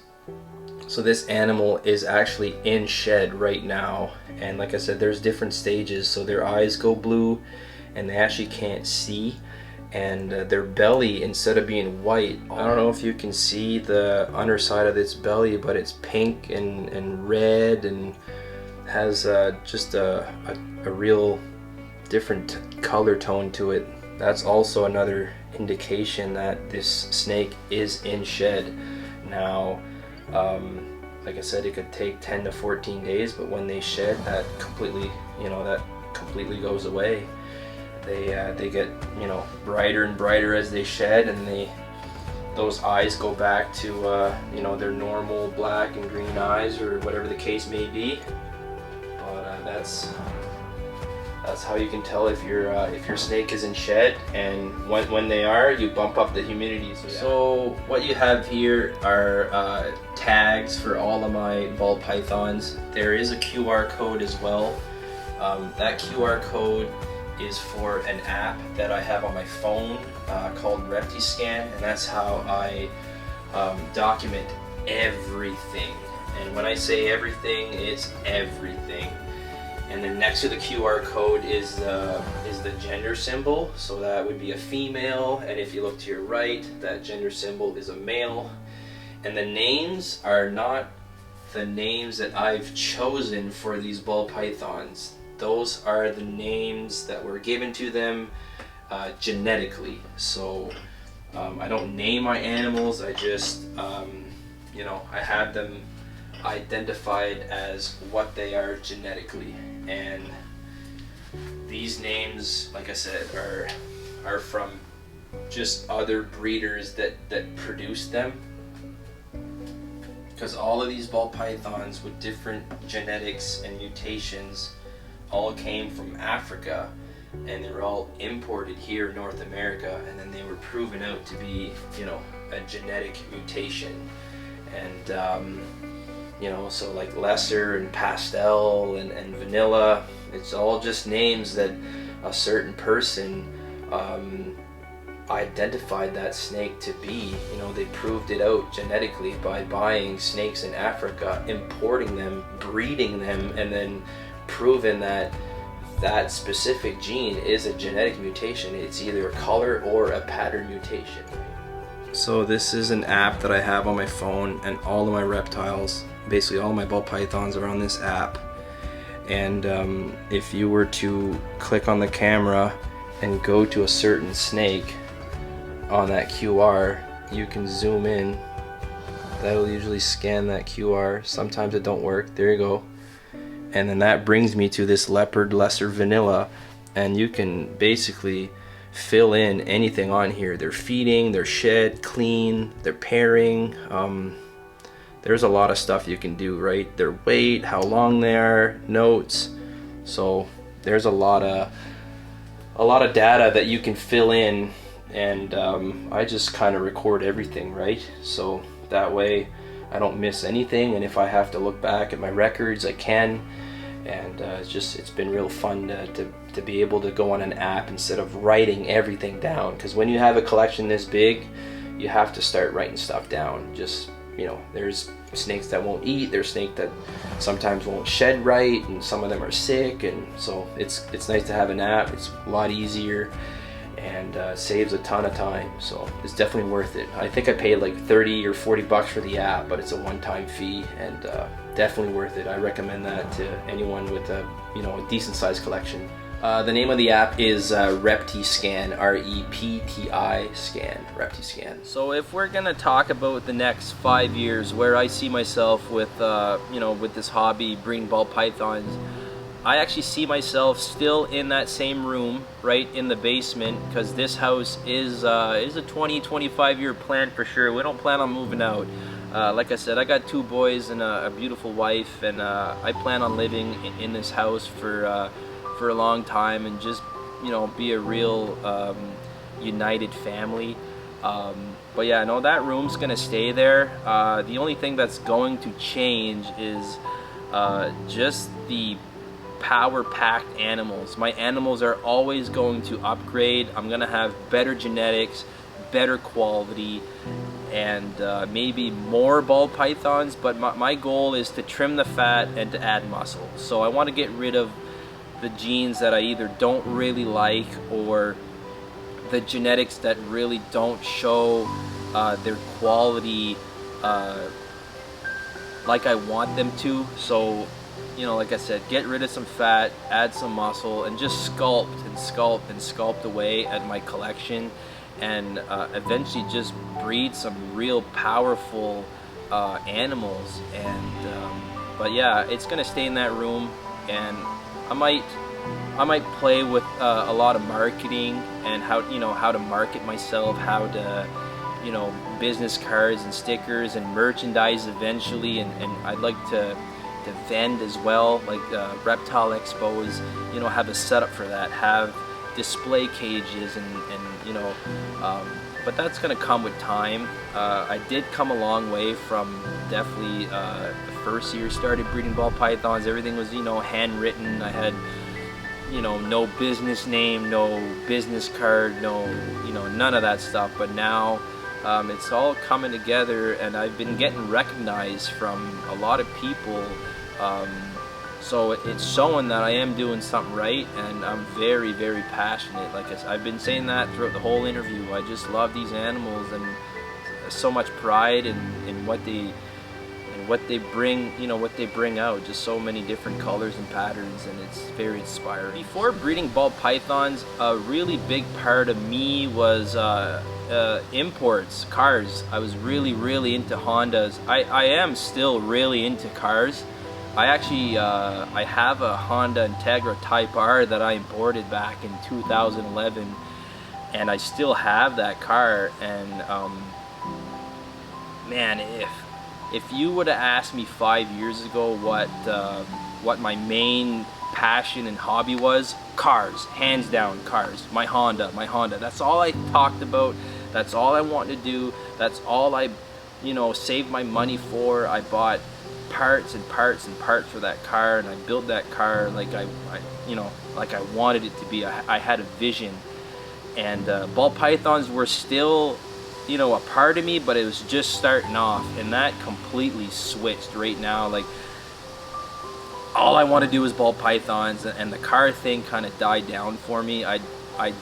So this animal is actually in shed right now, and like I said, there's different stages. So their eyes go blue and they actually can't see, and their belly, instead of being white, I don't know if you can see the underside of its belly, but it's pink and red, and has just a real different color tone to it. That's also another indication that this snake is in shed. Now, like I said, it could take 10 to 14 days, but when they shed, that completely goes away. They get, you know, brighter and brighter as they shed, and those eyes go back to you know, their normal black and green eyes, or whatever the case may be. But that's how you can tell if your snake is in shed, and when they are, you bump up the humidity. So what you have here are tags for all of my ball pythons. There is a QR code as well. That QR code is for an app that I have on my phone called SKATEBOARDING, and that's how I document everything. And when I say everything, it's everything. And then next to the QR code is the gender symbol, so that would be a female, and if you look to your right, that gender symbol is a male. And the names are not the names that I've chosen for these ball pythons. Those are the names that were given to them genetically. So I don't name my animals, I just you know, I have them identified as what they are genetically. And these names, like I said, are from just other breeders that produce them, because all of these ball pythons with different genetics and mutations all came from Africa, and they were all imported here in North America, and then they were proven out to be, you know, a genetic mutation. And you know, so like Lesser and Pastel and Vanilla, it's all just names that a certain person identified that snake to be. You know, they proved it out genetically by buying snakes in Africa, importing them, breeding them, and then proving that that specific gene is a genetic mutation. It's either a color or a pattern mutation. So this is an app that I have on my phone, and all of my reptiles, basically all my ball pythons, are on this app. And if you were to click on the camera and go to a certain snake on that QR, you can zoom in. That'll usually scan that QR. Sometimes it don't work. There you go. And then that brings me to this leopard lesser vanilla, and you can basically fill in anything on here. They're feeding, they're shed, clean, they're pairing. There's a lot of stuff you can do, right? Their weight, how long they are, notes. So there's a lot of data that you can fill in, and I just kind of record everything, right? So that way I don't miss anything, and if I have to look back at my records, I can. And it's been real fun to be able to go on an app instead of writing everything down, because when you have a collection this big, you have to start writing stuff down. Just, you know, there's snakes that won't eat, there's snakes that sometimes won't shed right, and some of them are sick, and so it's nice to have an app. It's a lot easier, and saves a ton of time, so it's definitely worth it. I think I paid like 30 or 40 bucks for the app, but it's a one-time fee, and definitely worth it. I recommend that to anyone with a, you know, a decent sized collection. The name of the app is ReptiScan, R-E-P-T-I Scan, ReptiScan. So if we're gonna talk about the next 5 years, where I see myself with, you know, with this hobby, breeding ball pythons, I actually see myself still in that same room, right in the basement, because this house is a 20-25 year plan for sure. We don't plan on moving out. Like I said, I got 2 boys and a beautiful wife, and I plan on living in this house for a long time, and just, you know, be a real united family. But yeah, no, that room's gonna stay there. The only thing that's going to change is just the power-packed animals. My animals are always going to upgrade. I'm gonna have better genetics, better quality, and maybe more ball pythons, but my goal is to trim the fat and to add muscle. So I want to get rid of the genes that I either don't really like, or the genetics that really don't show their quality like I want them to. So, you know, like I said, get rid of some fat, add some muscle, and just sculpt and sculpt and sculpt away at my collection, and eventually just breed some real powerful animals. And but yeah, it's gonna stay in that room, and I might play with a lot of marketing and how to market myself, how to, you know, business cards and stickers and merchandise eventually, and I'd like to vend as well, like reptile expos, you know, have a setup for that, have display cages, and you know, but that's gonna come with time. I did come a long way from definitely the first year started breeding ball pythons. Everything was, you know, handwritten. I had, you know, no business name, no business card, no, you know, none of that stuff. But now it's all coming together, and I've been getting recognized from a lot of people. So it's showing that I am doing something right, and I'm very, very passionate. Like I've been saying that throughout the whole interview. I just love these animals, and so much pride in what they bring, you know, what they bring out. Just so many different colors and patterns, and it's very inspiring. Before breeding ball pythons, a really big part of me was imports, cars. I was really into Hondas. I am still really into cars. I actually I have a Honda Integra Type R that I imported back in 2011, and I still have that car. And man, if you would have asked me 5 years ago what my main passion and hobby was, cars, hands down, cars. My Honda. That's all I talked about. That's all I wanted to do. That's all I, you know, saved my money for. I bought parts and parts and parts for that car, and I built that car like I you know, like I wanted it to be. I had a vision, and ball pythons were still, you know, a part of me, but it was just starting off, and that completely switched right now. Like, all I want to do is ball pythons, and the car thing kind of died down for me. I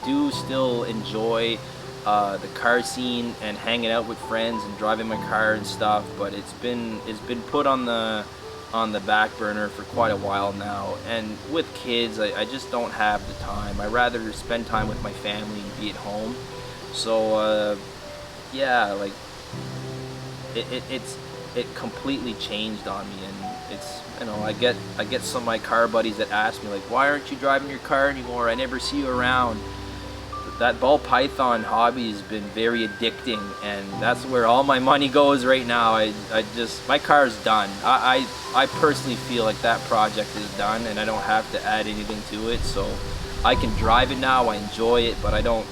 do still enjoy the car scene and hanging out with friends and driving my car and stuff, but it's been put on the back burner for quite a while now. And with kids, I just don't have the time. I rather spend time with my family and be at home. So yeah, like it completely changed on me. And it's, you know, I get some of my car buddies that ask me, like, why aren't you driving your car anymore? I never see you around. That ball python hobby has been very addicting, and that's where all my money goes right now. My car's done. I personally feel like that project is done, and I don't have to add anything to it. So I can drive it now. I enjoy it, but I don't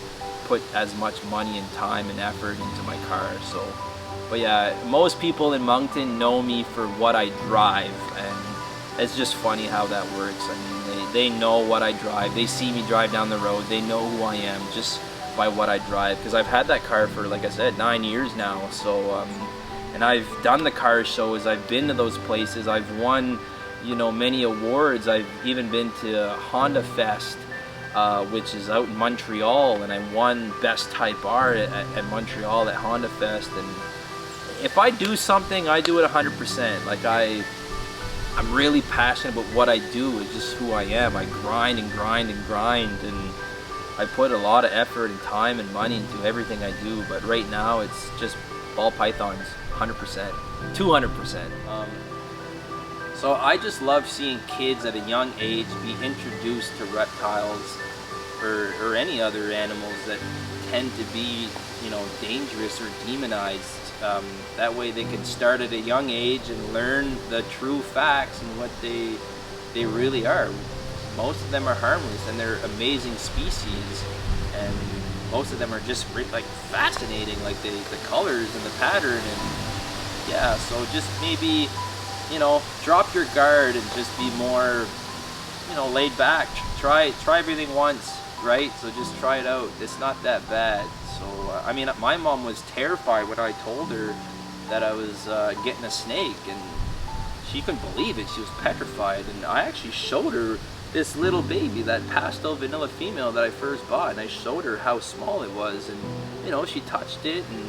put as much money and time and effort into my car. So, but yeah, most people in Moncton know me for what I drive, and it's just funny how that works. I mean, they know what I drive. They see me drive down the road. They know who I am just by what I drive, because I've had that car for, like I said, 9 years now. So and I've done the car shows. I've been to those places. I've won, you know, many awards. I've even been to Honda Fest, which is out in Montreal, and I won Best Type R at Montreal at Honda Fest. And if I do something, I do it 100%. Like, I'm really passionate about what I do. It's just who I am. I grind and grind and grind, and I put a lot of effort and time and money into everything I do. But right now, it's just ball pythons, 100%, 200%. So I just love seeing kids at a young age be introduced to reptiles or any other animals that tend to be, you know, dangerous or demonized. That way they can start at a young age and learn the true facts and what they really are. Most of them are harmless, and they're amazing species, and most of them are just like fascinating, like the colors and the pattern. And yeah, so just maybe, you know, drop your guard and just be more, you know, laid back. Try everything once, right? So just try it out. It's not that bad. So I mean, my mom was terrified when I told her that I was getting a snake, and she couldn't believe it. She was petrified, and I actually showed her this little baby, that pastel vanilla female that I first bought, and I showed her how small it was, and you know, she touched it, and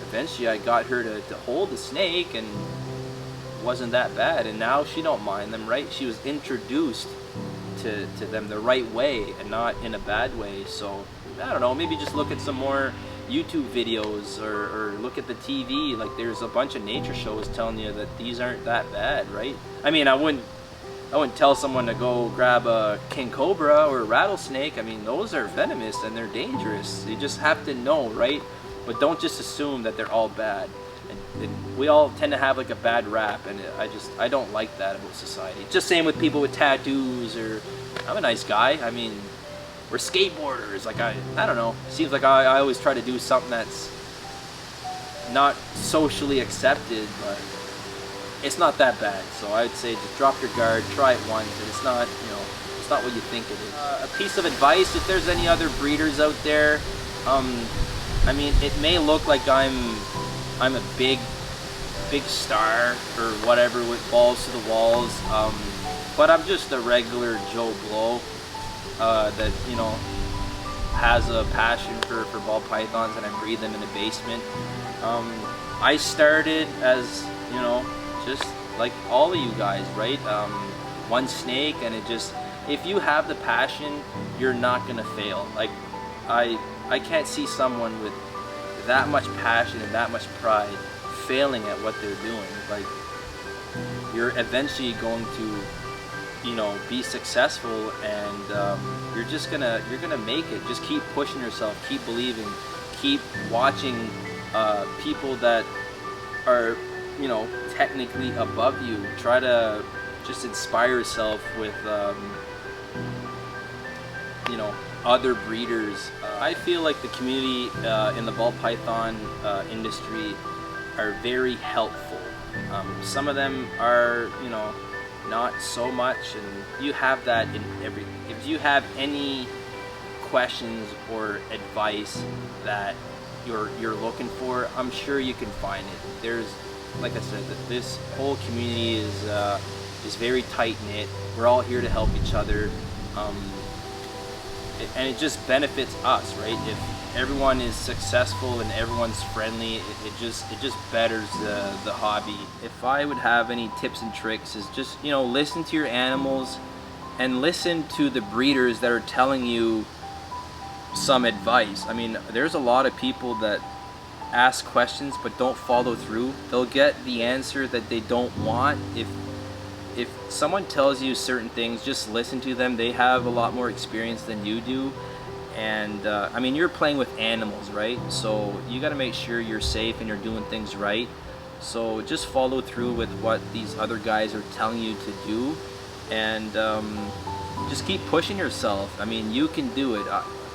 eventually I got her to hold the snake, and it wasn't that bad, and now she don't mind them, right? She was introduced to them the right way and not in a bad way. So I don't know, maybe just look at some more YouTube videos, or look at the TV. Like, there's a bunch of nature shows telling you that these aren't that bad, right? I mean, I wouldn't tell someone to go grab a king cobra or a rattlesnake. I mean, those are venomous and they're dangerous. You just have to know, right? But don't just assume that they're all bad. And we all tend to have like a bad rap, and I don't like that about society. Just same with people with tattoos, or I'm a nice guy. I mean, we're skateboarders. Like, I don't know. Seems like I always try to do something that's not socially accepted, but it's not that bad. So I'd say just drop your guard, try it once, and it's not, you know, it's not what you think it is. A piece of advice, if there's any other breeders out there, I mean, it may look like I'm a big star or whatever with balls to the walls, but I'm just a regular Joe Blow that, you know, has a passion for ball pythons, and I breed them in the basement. I started as, you know, just like all of you guys, right? One snake, and it just, if you have the passion, you're not gonna fail. Like, I can't see someone with that much passion and that much pride failing at what they're doing. Like, you're eventually going to, you know, be successful, and you're gonna make it. Just keep pushing yourself, keep believing, keep watching people that are, you know, technically above you. Try to just inspire yourself with you know, other breeders. I feel like the community in the ball python industry are very helpful. Some of them are, you know, not so much, and you have that in every. If you have any questions or advice that you're looking for, I'm sure you can find it. There's, like I said, this whole community is very tight knit. We're all here to help each other. And it just benefits us, right? If everyone is successful and everyone's friendly, it just betters the hobby. If I would have any tips and tricks, is just, you know, listen to your animals and listen to the breeders that are telling you some advice. I mean, there's a lot of people that ask questions but don't follow through. They'll get the answer that they don't want. If someone tells you certain things, just listen to them. They have a lot more experience than you do, and I mean, you're playing with animals, right? So you got to make sure you're safe and you're doing things right. So just follow through with what these other guys are telling you to do, and just keep pushing yourself. I mean, you can do it.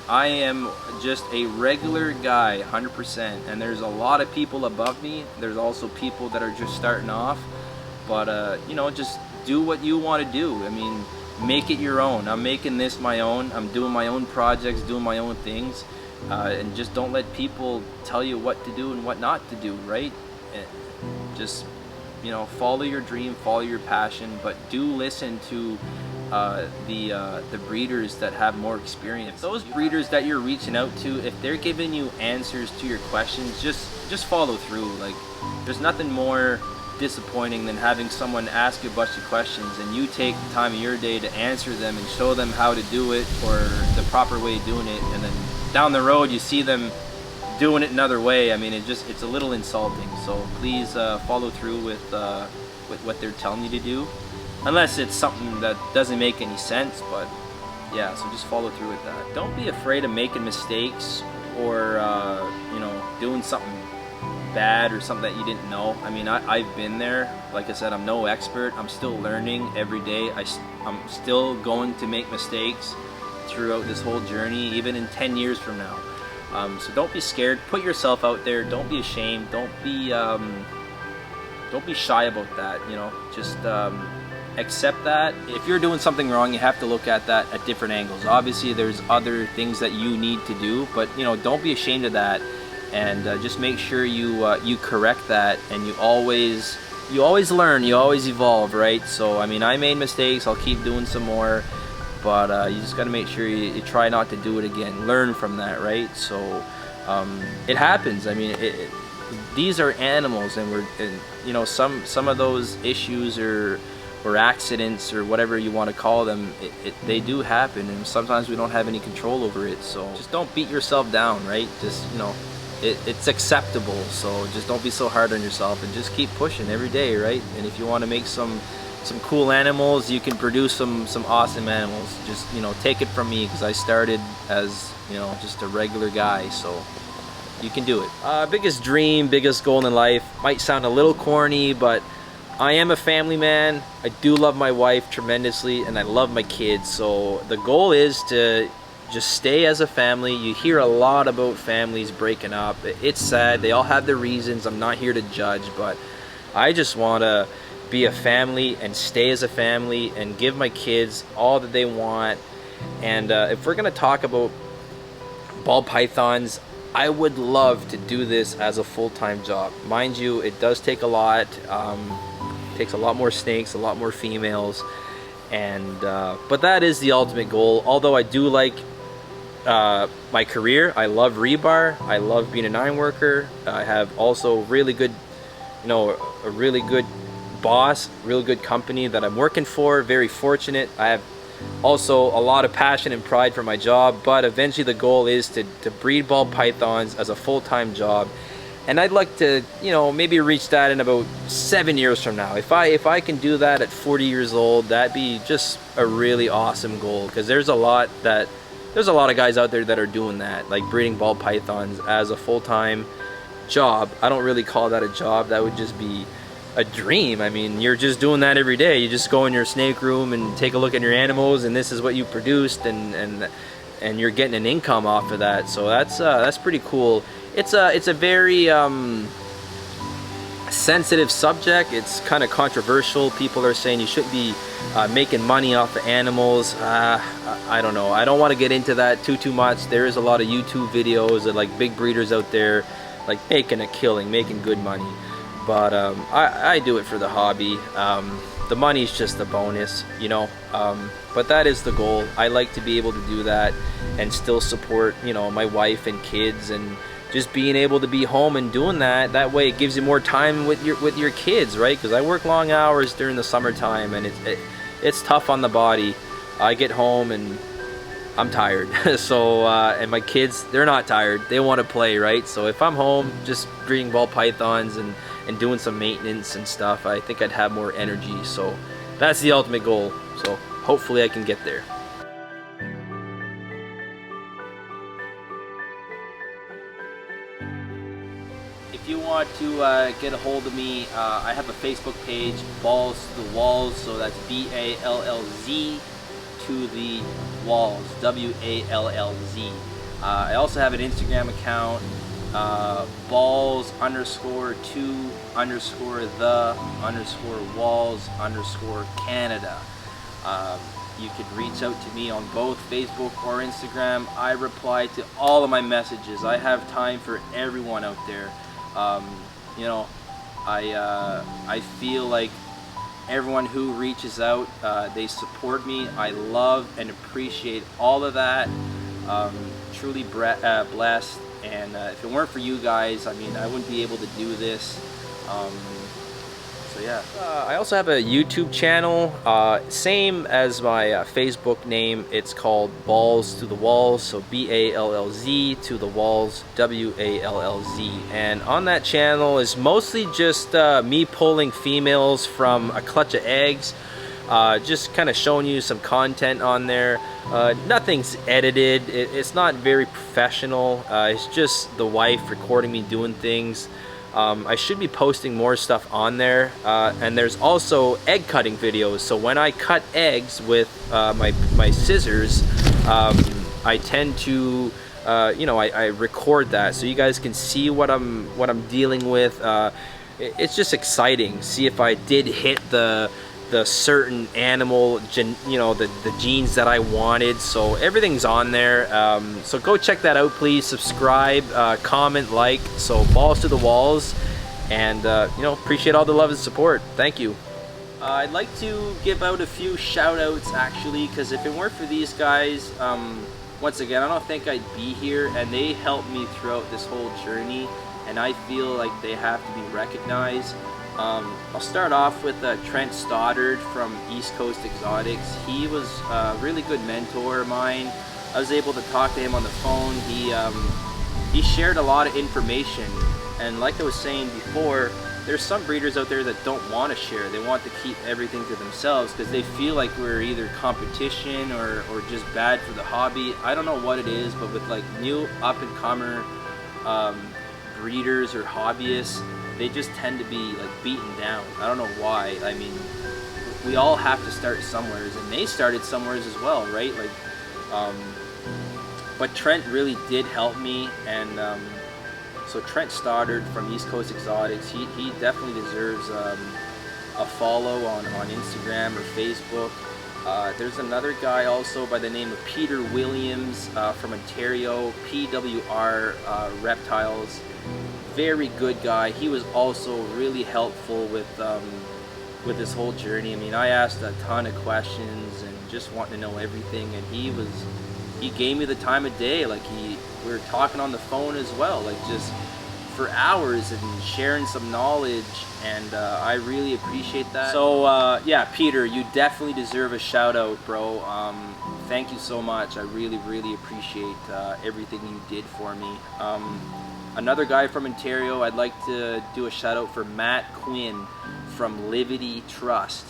I am just a regular guy, 100%, and there's a lot of people above me. There's also people that are just starting off, but you know, just do what you want to do. I mean, make it your own. I'm making this my own. I'm doing my own projects, doing my own things, and just don't let people tell you what to do and what not to do, right? And just, you know, follow your dream, follow your passion, but do listen to the breeders that have more experience. Those breeders that you're reaching out to, if they're giving you answers to your questions, just follow through. Like, there's nothing more disappointing than having someone ask you a bunch of questions and you take the time of your day to answer them and show them how to do it, or the proper way of doing it, and then down the road you see them doing it another way. I mean, it's a little insulting. So please follow through with what they're telling you to do, unless it's something that doesn't make any sense. But yeah, so just follow through with that. Don't be afraid of making mistakes, or you know, doing something bad or something that you didn't know. I mean, I've been there. Like I said, I'm no expert. I'm still learning every day. I'm still going to make mistakes throughout this whole journey, even in 10 years from now. So don't be scared. Put yourself out there. Don't be ashamed. Don't be don't be shy about that, you know. Just accept that. If you're doing something wrong, you have to look at that at different angles. Obviously there's other things that you need to do, but you know, don't be ashamed of that, and just make sure you correct that, and you always learn, you always evolve, right? So I mean, I made mistakes, I'll keep doing some more, but you just got to make sure you try not to do it again. Learn from that, right? So it happens. I mean, these are animals, and you know, some of those issues or accidents or whatever you want to call them, they do happen, and sometimes we don't have any control over it. So just don't beat yourself down, right? Just, you know, it's acceptable, so just don't be so hard on yourself, and just keep pushing every day, right? And if you want to make some cool animals, you can produce some awesome animals. Just, you know, take it from me, because I started as, you know, just a regular guy, so you can do it. Biggest dream, biggest goal in life might sound a little corny, but I am a family man. I do love my wife tremendously, and I love my kids. So the goal is to just stay as a family. You hear a lot about families breaking up. It's sad. They all have their reasons. I'm not here to judge, but I just want to be a family and stay as a family and give my kids all that they want. And if we're going to talk about ball pythons, I would love to do this as a full-time job. Mind you, it does take a lot. Takes a lot more snakes, a lot more females, and but that is the ultimate goal. Although I do like my career, I love rebar, I love being a 9 worker. I have also really good, you know, a really good boss, really good company that I'm working for. Very fortunate. I have also a lot of passion and pride for my job, but eventually the goal is to breed ball pythons as a full-time job. And I'd like to, you know, maybe reach that in about 7 years from now. If I can do that at 40 years old, that'd be just a really awesome goal, because there's a lot of guys out there that are doing that, like breeding ball pythons as a full-time job. I don't really call that a job. That would just be a dream. I mean, you're just doing that every day. You just go in your snake room and take a look at your animals, and this is what you produced, and you're getting an income off of that. So that's pretty cool. It's a very sensitive subject. It's kind of controversial. People are saying you shouldn't be making money off the animals. I don't know. I don't want to get into that too much. There is a lot of YouTube videos of like big breeders out there like making a killing, making good money. But I do it for the hobby. The money's just a bonus, you know. But that is the goal. I like to be able to do that and still support, you know, my wife and kids, and just being able to be home and doing that. That way it gives you more time with your kids, right? Because I work long hours during the summertime, and it's tough on the body. I get home and I'm tired. So and my kids, they're not tired. They want to play, right? So if I'm home just breeding ball pythons and doing some maintenance and stuff, I think I'd have more energy. So that's the ultimate goal. So hopefully I can get there. If you want to get a hold of me, I have a Facebook page, Balls to the Walls. So that's BALLZ to the Walls, WALLZ. I also have an Instagram account, balls_2_the_walls_Canada. You could reach out to me on both Facebook or Instagram. I reply to all of my messages. I have time for everyone out there. You know, I feel like everyone who reaches out, they support me. I love and appreciate all of that. Truly blessed, and if it weren't for you guys, I mean, I wouldn't be able to do this. So yeah. I also have a YouTube channel, same as my Facebook name. It's called Balls to the Walls, so BALLZ to the Walls, WALLZ. And on that channel is mostly just me pulling females from a clutch of eggs. Just kind of showing you some content on there. Nothing's edited. It's not very professional. It's just the wife recording me doing things. I should be posting more stuff on there, and there's also egg cutting videos. So when I cut eggs with my scissors, I tend to you know, I record that so you guys can see what I'm dealing with. it's just exciting. See if I did hit the certain animal, you know, the genes that I wanted. So everything's on there. So go check that out, please. Subscribe, comment, like. So balls to the walls, and you know, appreciate all the love and support. Thank you. I'd like to give out a few shout outs actually, because if it weren't for these guys, once again, I don't think I'd be here, and they helped me throughout this whole journey, and I feel like they have to be recognized. I'll start off with Trent Stoddard from East Coast Exotics. He was a really good mentor of mine. I was able to talk to him on the phone. He shared a lot of information, and like I was saying before, there's some breeders out there that don't want to share. They want to keep everything to themselves because they feel like we're either competition or just bad for the hobby. I don't know what it is, but with like new up-and-comer breeders or hobbyists, they just tend to be like beaten down. I don't know why. I mean, we all have to start somewheres, and they started somewheres as well, right? Like, but Trent really did help me, and so Trent Stoddard from East Coast Exotics, he definitely deserves a follow on Instagram or Facebook. There's another guy also by the name of Peter Williams from Ontario, PWR Reptiles. Very good guy. He was also really helpful with this whole journey. I mean, I asked a ton of questions and just wanting to know everything, and he gave me the time of day. Like, we were talking on the phone as well, like just for hours and sharing some knowledge, and I really appreciate that. So yeah, Peter, you definitely deserve a shout out, bro. Thank you so much. I really appreciate everything you did for me. Another guy from Ontario, I'd like to do a shout out for Matt Quinn from Livity Trust.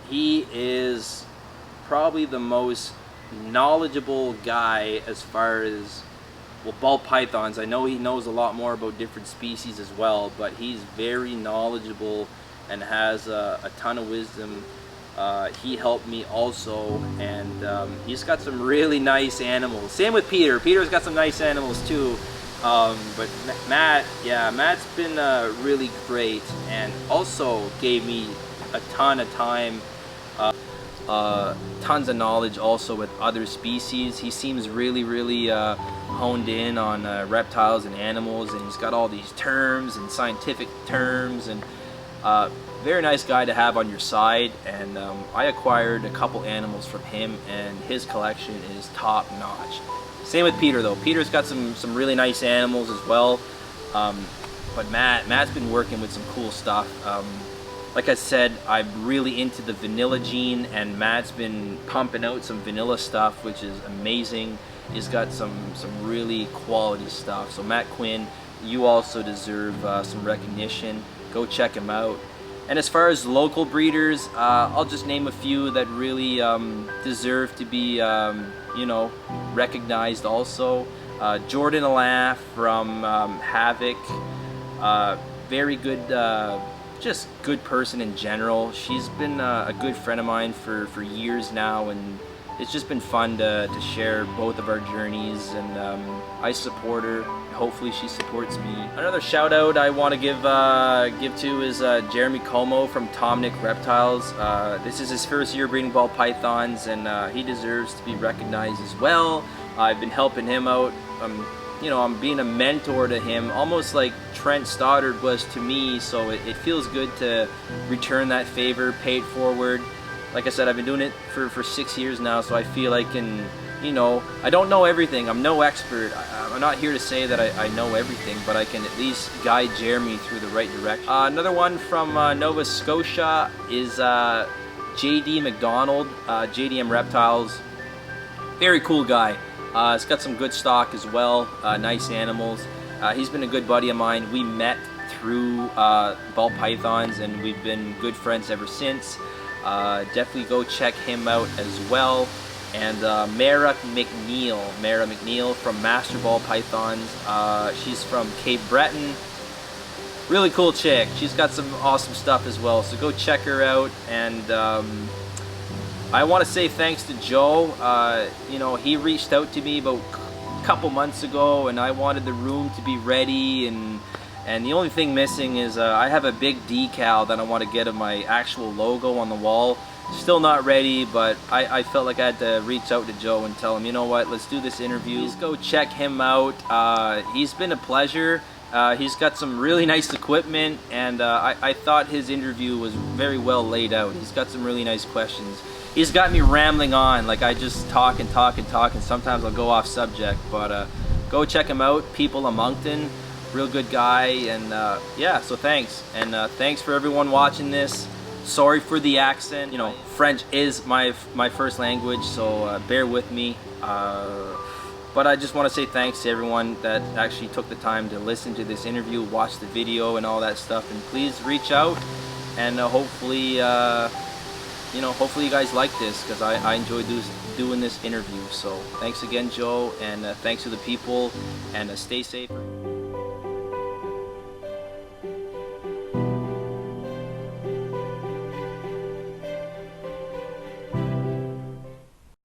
He is probably the most knowledgeable guy as far as, well, ball pythons. I know he knows a lot more about different species as well, but he's very knowledgeable and has a ton of wisdom. He helped me also, and he's got some really nice animals. Same with Peter. Peter's got some nice animals too. But Matt, yeah, Matt's been really great, and also gave me a ton of time, tons of knowledge also with other species. He seems really honed in on reptiles and animals, and he's got all these terms and scientific terms, and very nice guy to have on your side. And I acquired a couple animals from him, and his collection is top notch. Same with Peter though. Peter's got some really nice animals as well. But Matt's been working with some cool stuff. Like I said, I'm really into the vanilla gene, and Matt's been pumping out some vanilla stuff, which is amazing. He's got some really quality stuff. So Matt Quinn, you also deserve some recognition. Go check him out. And as far as local breeders, I'll just name a few that really deserve to be, you know, recognized also. Jordan Alain from Havoc, very good, just good person in general. She's been a good friend of mine for years now, and it's just been fun to share both of our journeys, and I support her. Hopefully she supports me. Another shout out I want to give to is Jeremy Como from Tomnick Reptiles. This is his first year breeding ball pythons, and he deserves to be recognized as well. I've been helping him out. You know, I'm being a mentor to him, almost like Trent Stoddard was to me, so it feels good to return that favor, pay it forward. Like I said, I've been doing it for 6 years now, so I feel I can, you know, I don't know everything. I'm no expert. I'm not here to say that I know everything, but I can at least guide Jeremy through the right direction. Another one from Nova Scotia is JD McDonald, JDM Reptiles. Very cool guy. It's got some good stock as well, nice animals. He's been a good buddy of mine. We met through ball pythons, and we've been good friends ever since. Definitely go check him out as well. And Mara McNeil from Master Ball Pythons. She's from Cape Breton. Really cool chick. She's got some awesome stuff as well, so go check her out. And I want to say thanks to Joe. You know, he reached out to me about a couple months ago, and I wanted the room to be ready, and And the only thing missing is I have a big decal that I want to get of my actual logo on the wall. Still not ready, but I felt like I had to reach out to Joe and tell him, you know what, let's do this interview. Please go check him out. He's been a pleasure. He's got some really nice equipment, and I thought his interview was very well laid out. He's got some really nice questions. He's got me rambling on, like I just talk and talk and talk, and sometimes I'll go off subject, but go check him out. People of Moncton, real good guy, and yeah, so thanks. And thanks for everyone watching this. Sorry for the accent. You know, French is my first language, so bear with me. But I just want to say thanks to everyone that actually took the time to listen to this interview, watch the video and all that stuff. And please reach out, and hopefully, you know, hopefully you guys like this, because I enjoyed doing this interview. So thanks again, Joe, and thanks to the people, and stay safe.